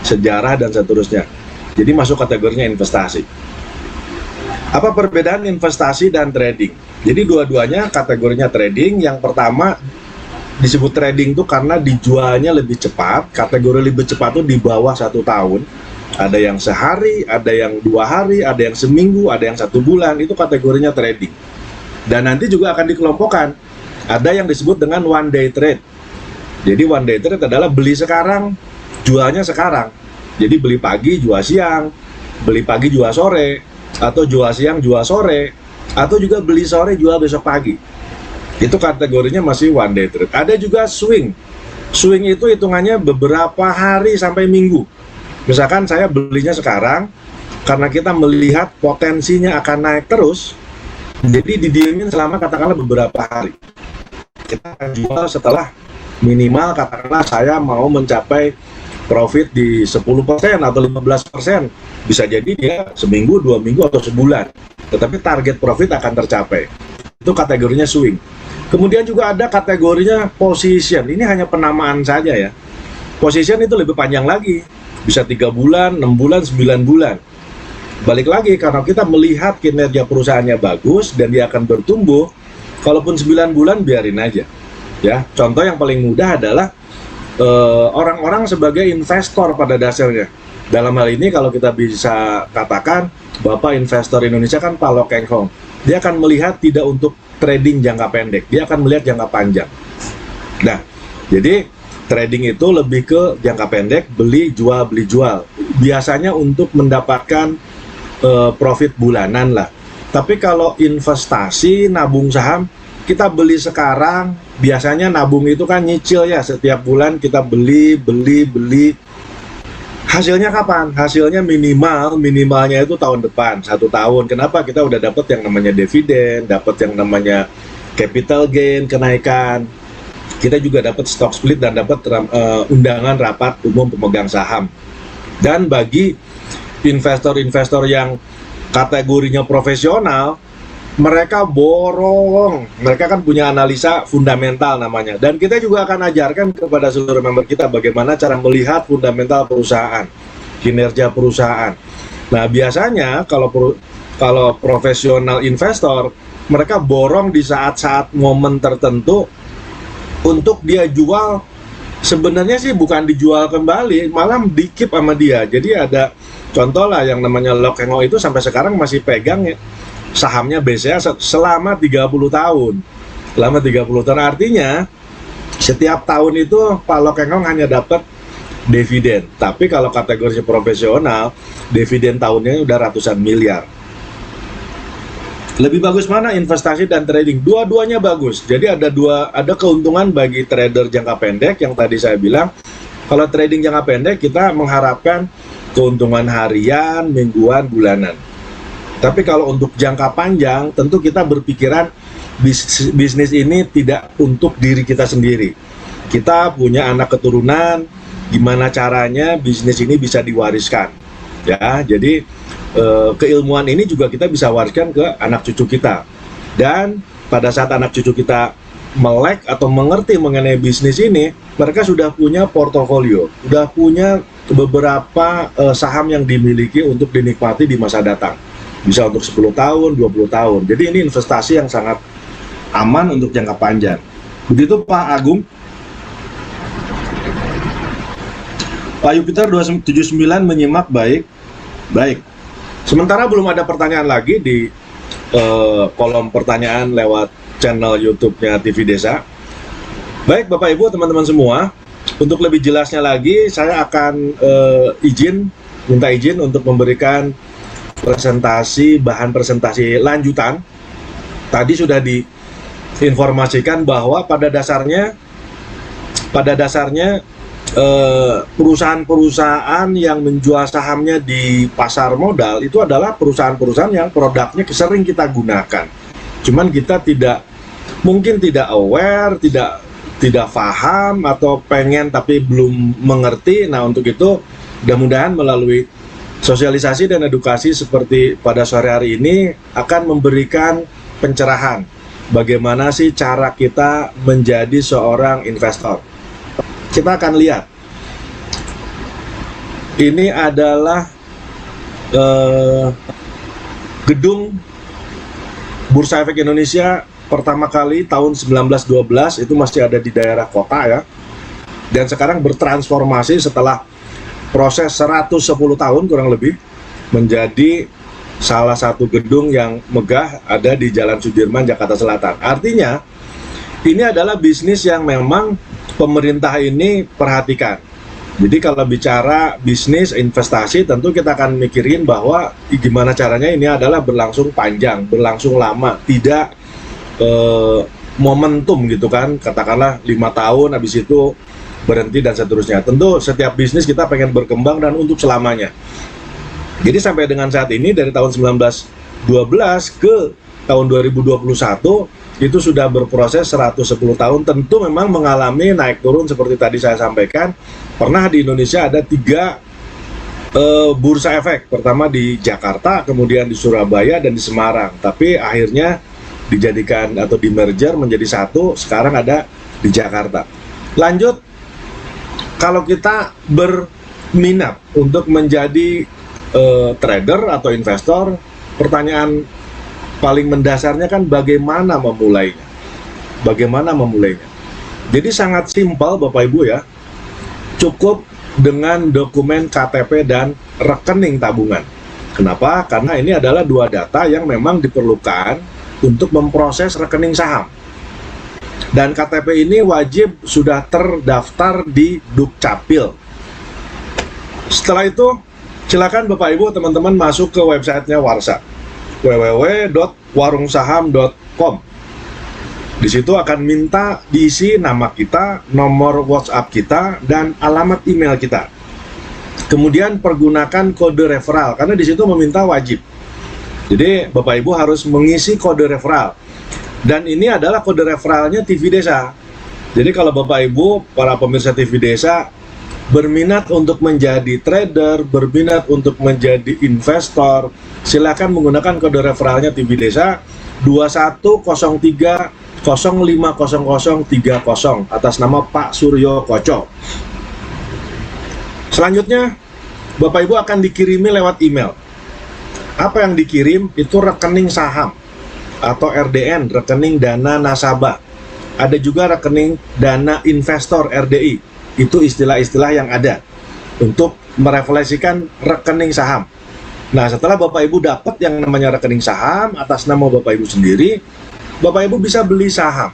sejarah dan seterusnya. Jadi masuk kategorinya investasi. Apa perbedaan investasi dan trading? Jadi dua-duanya kategorinya trading. Yang pertama disebut trading itu karena dijualnya lebih cepat. Kategori lebih cepat itu di bawah 1 tahun. Ada yang sehari, ada yang 2 hari, ada yang seminggu, ada yang 1 bulan. Itu kategorinya trading. Dan nanti juga akan dikelompokkan. Ada yang disebut dengan one day trade. Jadi one day trade adalah beli sekarang, jualnya sekarang. Jadi beli pagi, jual siang, beli pagi, jual sore, atau jual siang, jual sore, atau juga beli sore, jual besok pagi. Itu kategorinya masih one day trade. Ada juga swing. Swing itu hitungannya beberapa hari sampai minggu. Misalkan saya belinya sekarang, karena kita melihat potensinya akan naik terus, jadi didiemin selama katakanlah beberapa hari. Kita akan jual setelah minimal katakanlah saya mau mencapai profit di 10% atau 15%. Bisa jadi dia seminggu, 2 minggu, atau sebulan. Tetapi target profit akan tercapai. Itu kategorinya swing. Kemudian juga ada kategorinya position. Ini hanya penamaan saja ya. Position itu lebih panjang lagi. Bisa 3 bulan, 6 bulan, 9 bulan. Balik lagi, karena kita melihat kinerja perusahaannya bagus dan dia akan bertumbuh, kalaupun 9 bulan biarin aja. Ya, contoh yang paling mudah adalah orang-orang sebagai investor pada dasarnya. Dalam hal ini kalau kita bisa katakan, Bapak investor Indonesia kan Pak Lo Keng Hong. Dia akan melihat tidak untuk trading jangka pendek, dia akan melihat jangka panjang. Nah, jadi trading itu lebih ke jangka pendek, beli jual. Biasanya untuk mendapatkan profit bulanan lah. Tapi kalau investasi, nabung saham, kita beli sekarang, biasanya nabung itu kan nyicil ya, setiap bulan kita beli. Hasilnya kapan? Hasilnya minimalnya itu tahun depan, 1 tahun. Kenapa? Kita udah dapat yang namanya dividen, dapat yang namanya capital gain, kenaikan. Kita juga dapat stock split dan dapat undangan rapat umum pemegang saham. Dan bagi investor-investor yang kategorinya profesional, mereka borong, mereka kan punya analisa fundamental namanya. Dan kita juga akan ajarkan kepada seluruh member kita bagaimana cara melihat fundamental perusahaan, kinerja perusahaan. Nah, biasanya kalau profesional investor, mereka borong di saat-saat momen tertentu untuk dia jual. Sebenarnya sih bukan dijual kembali, malah di-keep sama dia. Jadi ada contoh lah yang namanya Lo Keng Hong itu sampai sekarang masih pegang ya, sahamnya BCA selama 30 tahun. Selama 30 tahun artinya setiap tahun itu Pak Lo Keng Hong hanya dapat dividen. Tapi kalau kategori profesional, dividen tahunnya udah ratusan miliar. Lebih bagus mana investasi dan trading? Dua-duanya bagus. Jadi ada keuntungan bagi trader jangka pendek yang tadi saya bilang. Kalau trading jangka pendek kita mengharapkan keuntungan harian, mingguan, bulanan. Tapi kalau untuk jangka panjang tentu kita berpikiran bisnis ini tidak untuk diri kita sendiri. Kita punya anak keturunan, gimana caranya bisnis ini bisa diwariskan. Ya, jadi keilmuan ini juga kita bisa wariskan ke anak cucu kita. Dan pada saat anak cucu kita melek atau mengerti mengenai bisnis ini, mereka sudah punya portofolio, sudah punya beberapa saham yang dimiliki untuk dinikmati di masa datang. Bisa untuk 10 tahun, 20 tahun. Jadi ini investasi yang sangat aman untuk jangka panjang. Begitu Pak Agung. Pak Jupiter 279 menyimak baik. Baik. Sementara belum ada pertanyaan lagi di kolom pertanyaan lewat channel YouTube-nya TV Desa. Baik Bapak Ibu, teman-teman semua, untuk lebih jelasnya lagi saya akan minta izin untuk memberikan bahan presentasi lanjutan. Tadi sudah diinformasikan bahwa pada dasarnya perusahaan-perusahaan yang menjual sahamnya di pasar modal itu adalah perusahaan-perusahaan yang produknya sering kita gunakan. Cuman kita mungkin tidak aware, tidak paham atau pengen tapi belum mengerti. Nah, untuk itu mudah-mudahan melalui sosialisasi dan edukasi seperti pada sore hari ini akan memberikan pencerahan bagaimana sih cara kita menjadi seorang investor. Kita akan lihat, ini adalah gedung Bursa Efek Indonesia pertama kali tahun 1912, itu masih ada di daerah kota ya, dan sekarang bertransformasi setelah proses 110 tahun kurang lebih menjadi salah satu gedung yang megah ada di Jalan Sudirman, Jakarta Selatan. Artinya ini adalah bisnis yang memang pemerintah ini perhatikan. Jadi kalau bicara bisnis investasi tentu kita akan mikirin bahwa gimana caranya ini adalah berlangsung panjang, berlangsung lama, tidak momentum gitu kan, katakanlah 5 tahun habis itu berhenti dan seterusnya. Tentu setiap bisnis kita pengen berkembang dan untuk selamanya. Jadi sampai dengan saat ini dari tahun 1912 ke tahun 2021 itu sudah berproses 110 tahun. Tentu memang mengalami naik turun seperti tadi saya sampaikan. Pernah di Indonesia ada 3 bursa efek. Pertama di Jakarta, kemudian di Surabaya dan di Semarang. Tapi akhirnya dijadikan atau di merger menjadi satu, sekarang ada di Jakarta. Lanjut, kalau kita berminat untuk menjadi trader atau investor, pertanyaan paling mendasarnya kan bagaimana memulainya. Bagaimana memulainya? Jadi sangat simpel Bapak Ibu ya. Cukup dengan dokumen KTP dan rekening tabungan. Kenapa? Karena ini adalah 2 data yang memang diperlukan untuk memproses rekening saham. Dan KTP ini wajib sudah terdaftar di Dukcapil. Setelah itu, silakan Bapak Ibu teman-teman masuk ke websitenya Warsa, www.warungsaham.com. Di situ akan minta diisi nama kita, nomor WhatsApp kita, dan alamat email kita. Kemudian pergunakan kode referral karena di situ meminta wajib. Jadi Bapak Ibu harus mengisi kode referral. Dan ini adalah kode referralnya TV Desa. Jadi kalau Bapak Ibu para pemirsa TV Desa berminat untuk menjadi trader, berminat untuk menjadi investor, silakan menggunakan kode referralnya TV Desa 2103050030 atas nama Pak Suryo Koco. Selanjutnya, Bapak Ibu akan dikirimi lewat email. Apa yang dikirim? Itu rekening saham atau RDN, rekening dana nasabah. Ada juga rekening dana investor, RDI. Itu istilah-istilah yang ada untuk merefleksikan rekening saham. Nah, setelah Bapak Ibu dapat yang namanya rekening saham atas nama Bapak Ibu sendiri, Bapak Ibu bisa beli saham.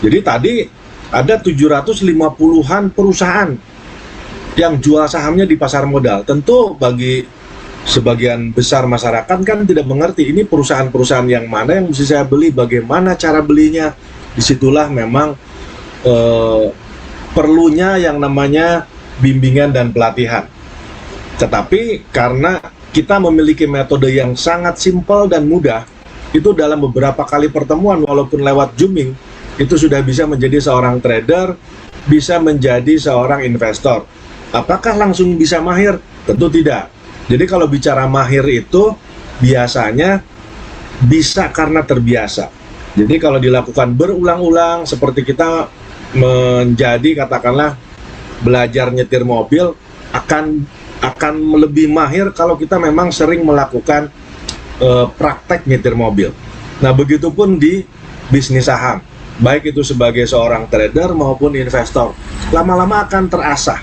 Jadi tadi ada 750-an perusahaan yang jual sahamnya di pasar modal. Tentu bagi sebagian besar masyarakat kan tidak mengerti ini perusahaan-perusahaan yang mana yang mesti saya beli, bagaimana cara belinya. Disitulah memang perlunya yang namanya bimbingan dan pelatihan. Tetapi karena kita memiliki metode yang sangat simpel dan mudah, itu dalam beberapa kali pertemuan walaupun lewat Zooming, itu sudah bisa menjadi seorang trader, bisa menjadi seorang investor. Apakah langsung bisa mahir? Tentu tidak. Jadi kalau bicara mahir itu biasanya bisa karena terbiasa. Jadi kalau dilakukan berulang-ulang seperti kita menjadi katakanlah belajar nyetir mobil akan lebih mahir kalau kita memang sering melakukan praktek nyetir mobil. Nah, begitupun di bisnis saham, baik itu sebagai seorang trader maupun investor, lama-lama akan terasah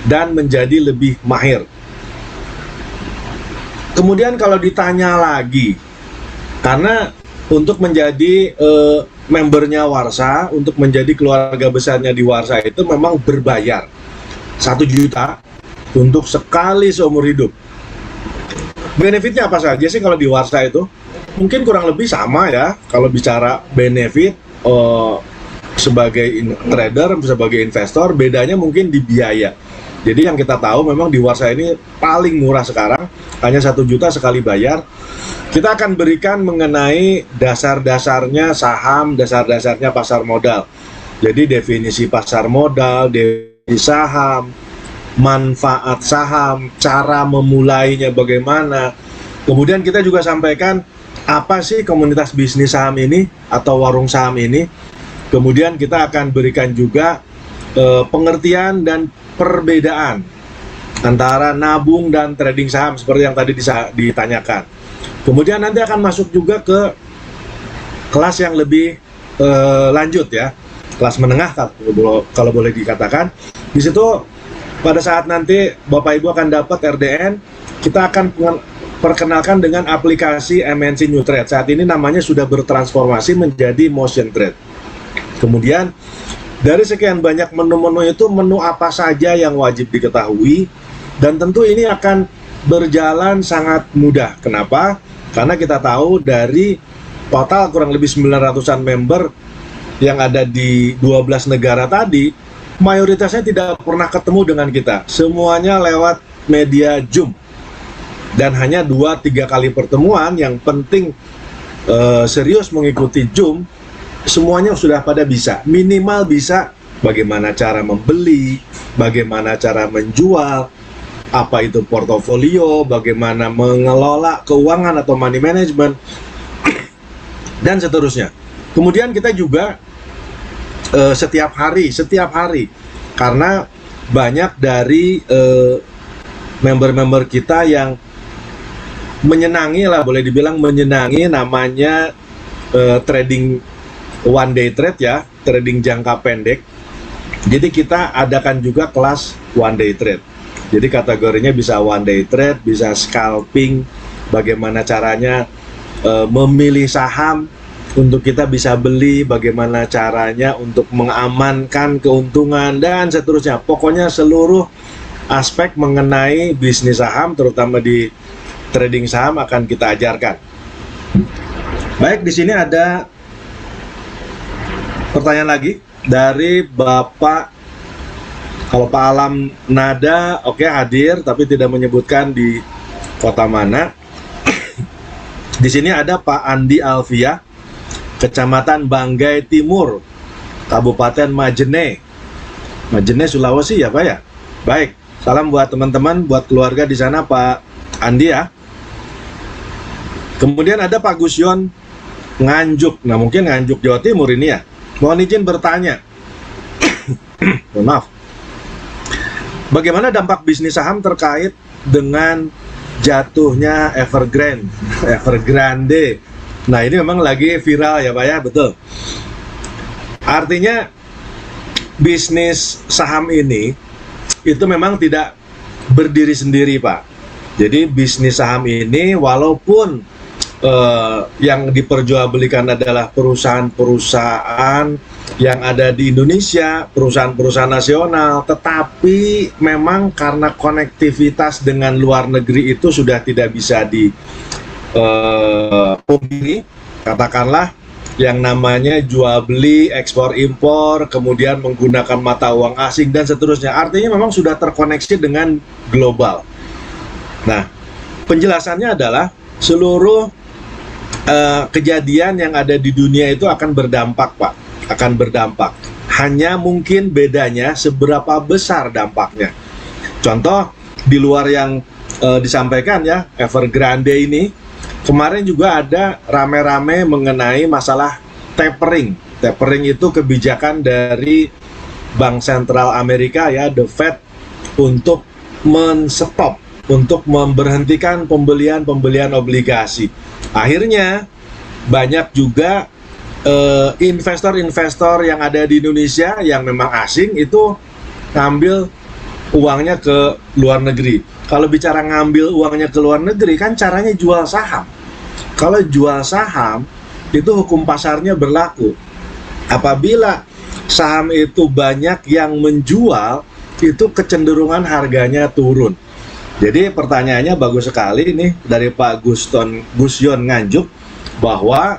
dan menjadi lebih mahir. Kemudian kalau ditanya lagi, karena untuk menjadi membernya Warsa, untuk menjadi keluarga besarnya di Warsa itu memang berbayar 1 juta untuk sekali seumur hidup. Benefitnya apa saja sih kalau di Warsa itu? Mungkin kurang lebih sama ya, kalau bicara benefit sebagai trader, sebagai investor, bedanya mungkin di biaya. Jadi yang kita tahu memang di Warsa ini paling murah sekarang, hanya 1 juta sekali bayar. Kita akan berikan mengenai dasar-dasarnya saham, dasar-dasarnya pasar modal. Jadi definisi pasar modal, definisi saham, manfaat saham, cara memulainya bagaimana. Kemudian kita juga sampaikan apa sih komunitas bisnis saham ini atau warung saham ini. Kemudian kita akan berikan juga pengertian dan perbedaan antara nabung dan trading saham seperti yang tadi ditanyakan. Kemudian nanti akan masuk juga ke kelas yang lebih lanjut ya, kelas menengah kalau boleh dikatakan. Di situ pada saat nanti Bapak Ibu akan dapat RDN, kita akan perkenalkan dengan aplikasi MNC New Trade. Saat ini namanya sudah bertransformasi menjadi Motion Trade. Kemudian dari sekian banyak menu-menu itu, menu apa saja yang wajib diketahui, dan tentu ini akan berjalan sangat mudah. Kenapa? Karena kita tahu dari total kurang lebih 900-an member yang ada di 12 negara tadi, mayoritasnya tidak pernah ketemu dengan kita. Semuanya lewat media Zoom. Dan hanya 2-3 kali pertemuan yang penting serius mengikuti Zoom, semuanya sudah pada bisa. Minimal bisa bagaimana cara membeli, bagaimana cara menjual, apa itu portofolio, bagaimana mengelola keuangan atau money management, dan seterusnya. Kemudian kita juga setiap hari, karena banyak dari member-member kita yang menyenangi lah, boleh dibilang menyenangi namanya trading one day trade ya, trading jangka pendek. Jadi kita adakan juga kelas one day trade. Jadi kategorinya bisa one day trade, bisa scalping, bagaimana caranya memilih saham untuk kita bisa beli, bagaimana caranya untuk mengamankan keuntungan, dan seterusnya. Pokoknya seluruh aspek mengenai bisnis saham, terutama di trading saham, akan kita ajarkan. Baik, di sini ada pertanyaan lagi dari Bapak. Kalau Pak Alam Nada, oke, hadir, tapi tidak menyebutkan di kota mana. Di sini ada Pak Andi Alfia, Kecamatan Banggai Timur, Kabupaten Majene, Sulawesi ya Pak ya. Baik, salam buat teman-teman, buat keluarga di sana Pak Andi ya. Kemudian ada Pak Gusyon Nganjuk, nah mungkin Nganjuk Jawa Timur ini ya. Mohon izin bertanya. Mohon maaf. Bagaimana dampak bisnis saham terkait dengan jatuhnya Evergrande? Nah, ini memang lagi viral ya Pak ya, betul. Artinya bisnis saham ini itu memang tidak berdiri sendiri Pak. Jadi bisnis saham ini walaupun yang diperjualbelikan adalah perusahaan-perusahaan yang ada di Indonesia, perusahaan-perusahaan nasional, tetapi memang karena konektivitas dengan luar negeri itu sudah tidak bisa dipungkiri, katakanlah yang namanya jual beli, ekspor impor, kemudian menggunakan mata uang asing dan seterusnya. Artinya memang sudah terkoneksi dengan global. Nah, penjelasannya adalah seluruh kejadian yang ada di dunia itu akan berdampak, Pak. Akan berdampak. Hanya mungkin bedanya seberapa besar dampaknya. Contoh, di luar yang disampaikan ya, Evergrande ini, kemarin juga ada rame-rame mengenai masalah tapering. Tapering itu kebijakan dari Bank Sentral Amerika ya, The Fed, untuk men-stop, untuk memberhentikan pembelian obligasi. Akhirnya banyak juga investor-investor yang ada di Indonesia yang memang asing itu ngambil uangnya ke luar negeri. Kalau bicara ngambil uangnya ke luar negeri kan caranya jual saham. Kalau jual saham itu hukum pasarnya berlaku. Apabila saham itu banyak yang menjual, itu kecenderungan harganya turun. Jadi pertanyaannya bagus sekali ini dari Pak Gusyon Nganjuk, bahwa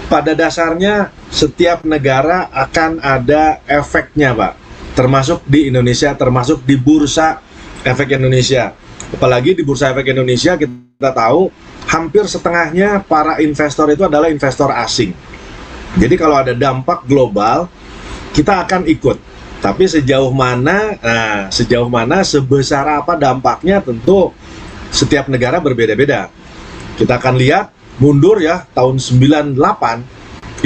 pada dasarnya setiap negara akan ada efeknya, Pak. Termasuk di Indonesia, termasuk di Bursa Efek Indonesia. Apalagi di Bursa Efek Indonesia kita tahu hampir setengahnya para investor itu adalah investor asing. Jadi kalau ada dampak global, kita akan ikut. Tapi sejauh mana, sebesar apa dampaknya, tentu setiap negara berbeda-beda. Kita akan lihat mundur ya, tahun 98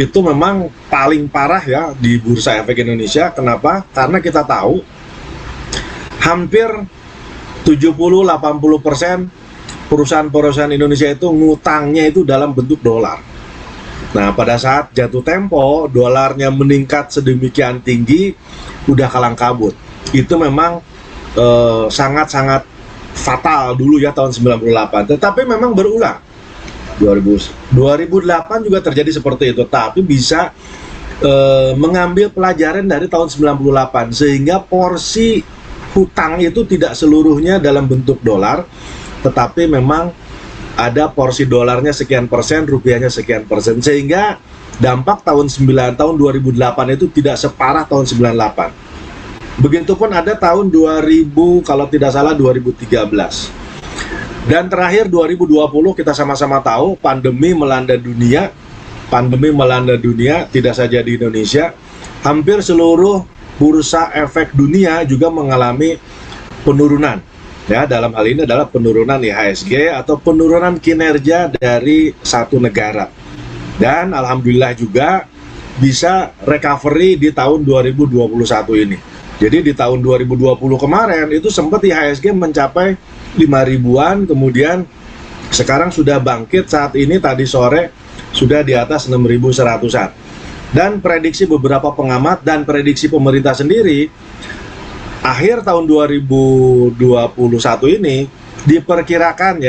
itu memang paling parah ya di Bursa Efek Indonesia. Kenapa? Karena kita tahu hampir 70-80% perusahaan-perusahaan Indonesia itu ngutangnya itu dalam bentuk dolar. Nah, pada saat jatuh tempo, dolarnya meningkat sedemikian tinggi, udah kalang kabut. Itu memang sangat-sangat fatal dulu ya tahun 98. Tetapi memang berulang. 2008 juga terjadi seperti itu, tapi bisa mengambil pelajaran dari tahun 98 sehingga porsi hutang itu tidak seluruhnya dalam bentuk dolar, tetapi memang ada porsi dolarnya sekian persen, rupiahnya sekian persen, sehingga dampak tahun 2008 itu tidak separah tahun 98. Begitupun ada tahun 2000, kalau tidak salah 2013. Dan terakhir 2020 kita sama-sama tahu pandemi melanda dunia. Pandemi melanda dunia tidak saja di Indonesia. Hampir seluruh bursa efek dunia juga mengalami penurunan. Ya, dalam hal ini adalah penurunan IHSG atau penurunan kinerja dari satu negara. Dan alhamdulillah juga bisa recovery di tahun 2021 ini. Jadi di tahun 2020 kemarin itu sempat IHSG mencapai 5.000-an, kemudian sekarang sudah bangkit saat ini, tadi sore sudah di atas 6.100-an. Dan prediksi beberapa pengamat dan prediksi pemerintah sendiri, akhir tahun 2021 ini diperkirakan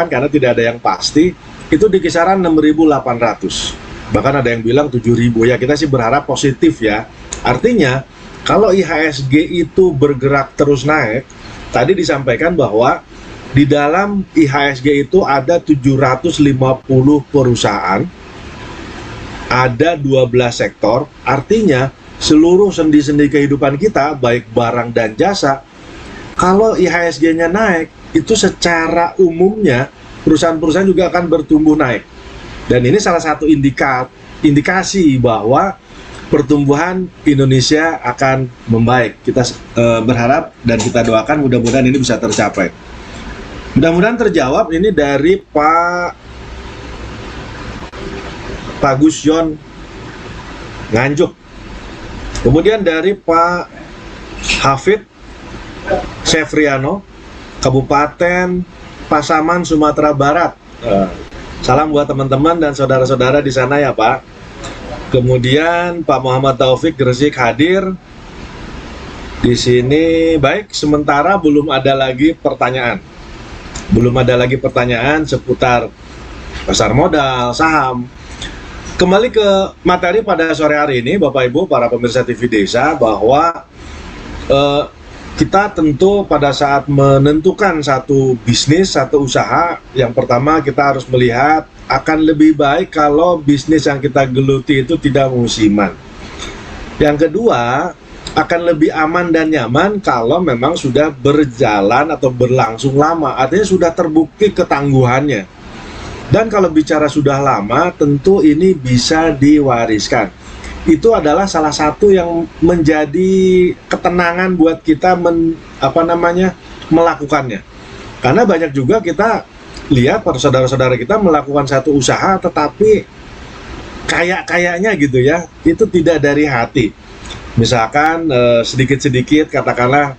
karena tidak ada yang pasti, itu di kisaran 6.800. Bahkan ada yang bilang 7.000, ya kita sih berharap positif ya. Artinya kalau IHSG itu bergerak terus naik, tadi disampaikan bahwa di dalam IHSG itu ada 750 perusahaan, ada 12 sektor, artinya seluruh sendi-sendi kehidupan kita, baik barang dan jasa, kalau IHSG-nya naik, itu secara umumnya perusahaan-perusahaan juga akan bertumbuh naik. Dan ini salah satu indikasi bahwa pertumbuhan Indonesia akan membaik. Kita berharap dan kita doakan mudah-mudahan ini bisa tercapai. Mudah-mudahan terjawab ini dari Pak Gusyon Nganjuk. Kemudian dari Pak Hafid Sefriano, Kabupaten Pasaman, Sumatera Barat. Salam buat teman-teman dan saudara-saudara di sana ya Pak. Kemudian Pak Muhammad Taufik Gresik hadir di sini. Baik, sementara belum ada lagi pertanyaan. Belum ada lagi pertanyaan seputar pasar modal, saham. Kembali ke materi pada sore hari ini, Bapak Ibu, para pemirsa TV Desa, bahwa kita tentu pada saat menentukan satu bisnis, satu usaha, yang pertama kita harus melihat akan lebih baik kalau bisnis yang kita geluti itu tidak musiman. Yang kedua, akan lebih aman dan nyaman kalau memang sudah berjalan atau berlangsung lama, artinya sudah terbukti ketangguhannya. Dan kalau bicara sudah lama, tentu ini bisa diwariskan. Itu adalah salah satu yang menjadi ketenangan buat kita melakukannya. Karena banyak juga kita lihat para saudara-saudara kita melakukan satu usaha, tetapi kayaknya gitu ya, itu tidak dari hati. Misalkan sedikit-sedikit katakanlah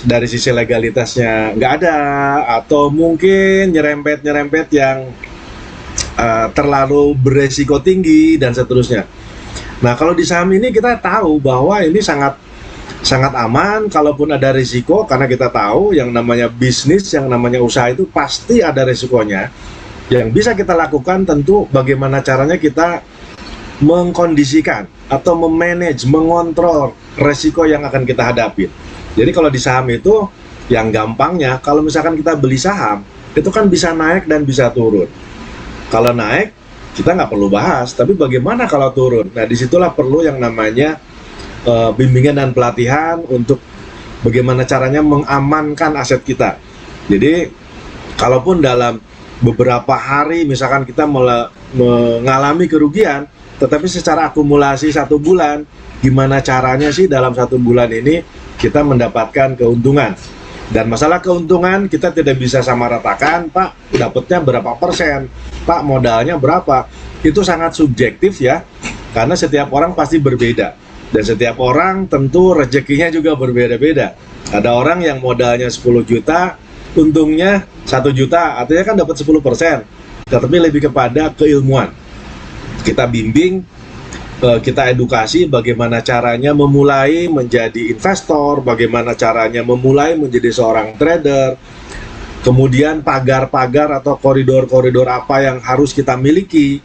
dari sisi legalitasnya nggak ada, atau mungkin nyerempet yang terlalu beresiko tinggi dan seterusnya. Nah, kalau di saham ini kita tahu bahwa ini sangat aman kalaupun ada risiko, karena kita tahu yang namanya bisnis, yang namanya usaha itu pasti ada risikonya. Yang bisa kita lakukan tentu bagaimana caranya kita mengkondisikan atau memanage, mengontrol risiko yang akan kita hadapi. Jadi kalau di saham itu yang gampangnya, kalau misalkan kita beli saham, itu kan bisa naik dan bisa turun. Kalau naik, kita nggak perlu bahas, tapi bagaimana kalau turun? Nah, disitulah perlu yang namanya bimbingan dan pelatihan untuk bagaimana caranya mengamankan aset kita. Jadi, kalaupun dalam beberapa hari, misalkan kita mengalami kerugian, tetapi secara akumulasi 1 bulan, gimana caranya sih dalam 1 bulan ini kita mendapatkan keuntungan. Dan masalah keuntungan kita tidak bisa samaratakan, Pak dapatnya berapa persen, Pak modalnya berapa. Itu sangat subjektif ya, karena setiap orang pasti berbeda. Dan setiap orang tentu rezekinya juga berbeda-beda. Ada orang yang modalnya 10 juta, untungnya 1 juta, artinya kan dapat 10%. Tetapi lebih kepada keilmuan. Kita bimbing, kita edukasi bagaimana caranya memulai menjadi investor, bagaimana caranya memulai menjadi seorang trader, kemudian pagar-pagar atau koridor-koridor apa yang harus kita miliki.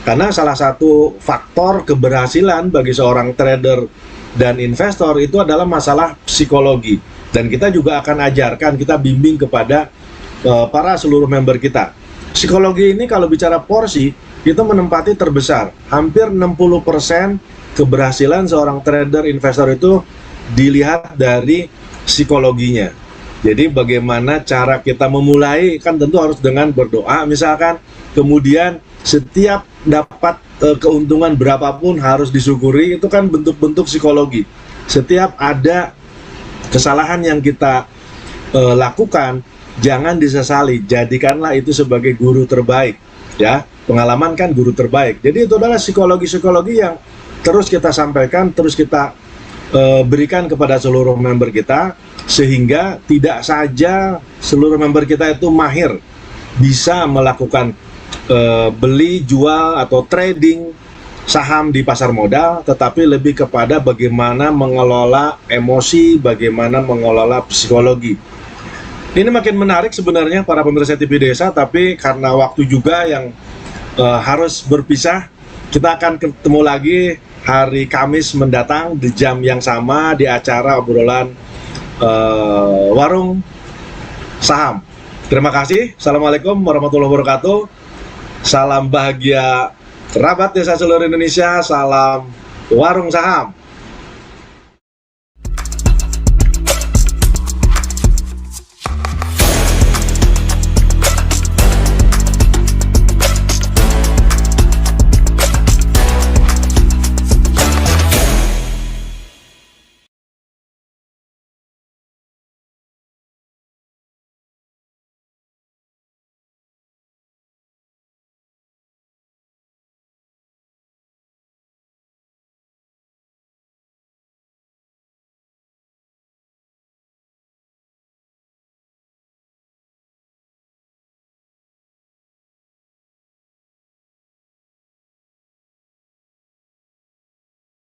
Karena salah satu faktor keberhasilan bagi seorang trader dan investor itu adalah masalah psikologi. Dan kita juga akan ajarkan, kita bimbing kepada para seluruh member kita. Psikologi ini kalau bicara porsi, itu menempati terbesar. Hampir 60% keberhasilan seorang trader investor itu dilihat dari psikologinya. Jadi bagaimana cara kita memulai, kan tentu harus dengan berdoa misalkan, kemudian setiap dapat keuntungan berapapun harus disyukuri, itu kan bentuk-bentuk psikologi. Setiap ada kesalahan yang kita lakukan, jangan disesali, jadikanlah itu sebagai guru terbaik, ya. Pengalaman kan guru terbaik. Jadi itu adalah psikologi-psikologi yang terus kita sampaikan, terus kita berikan kepada seluruh member kita, sehingga tidak saja seluruh member kita itu mahir bisa melakukan beli, jual, atau trading saham di pasar modal, tetapi lebih kepada bagaimana mengelola emosi, bagaimana mengelola psikologi. Ini makin menarik sebenarnya para pemirsa TV Desa, tapi karena waktu juga yang harus berpisah, kita akan ketemu lagi hari Kamis mendatang di jam yang sama di acara obrolan warung saham. Terima kasih. Assalamualaikum warahmatullahi wabarakatuh. Salam bahagia kerabat desa seluruh Indonesia. Salam warung saham.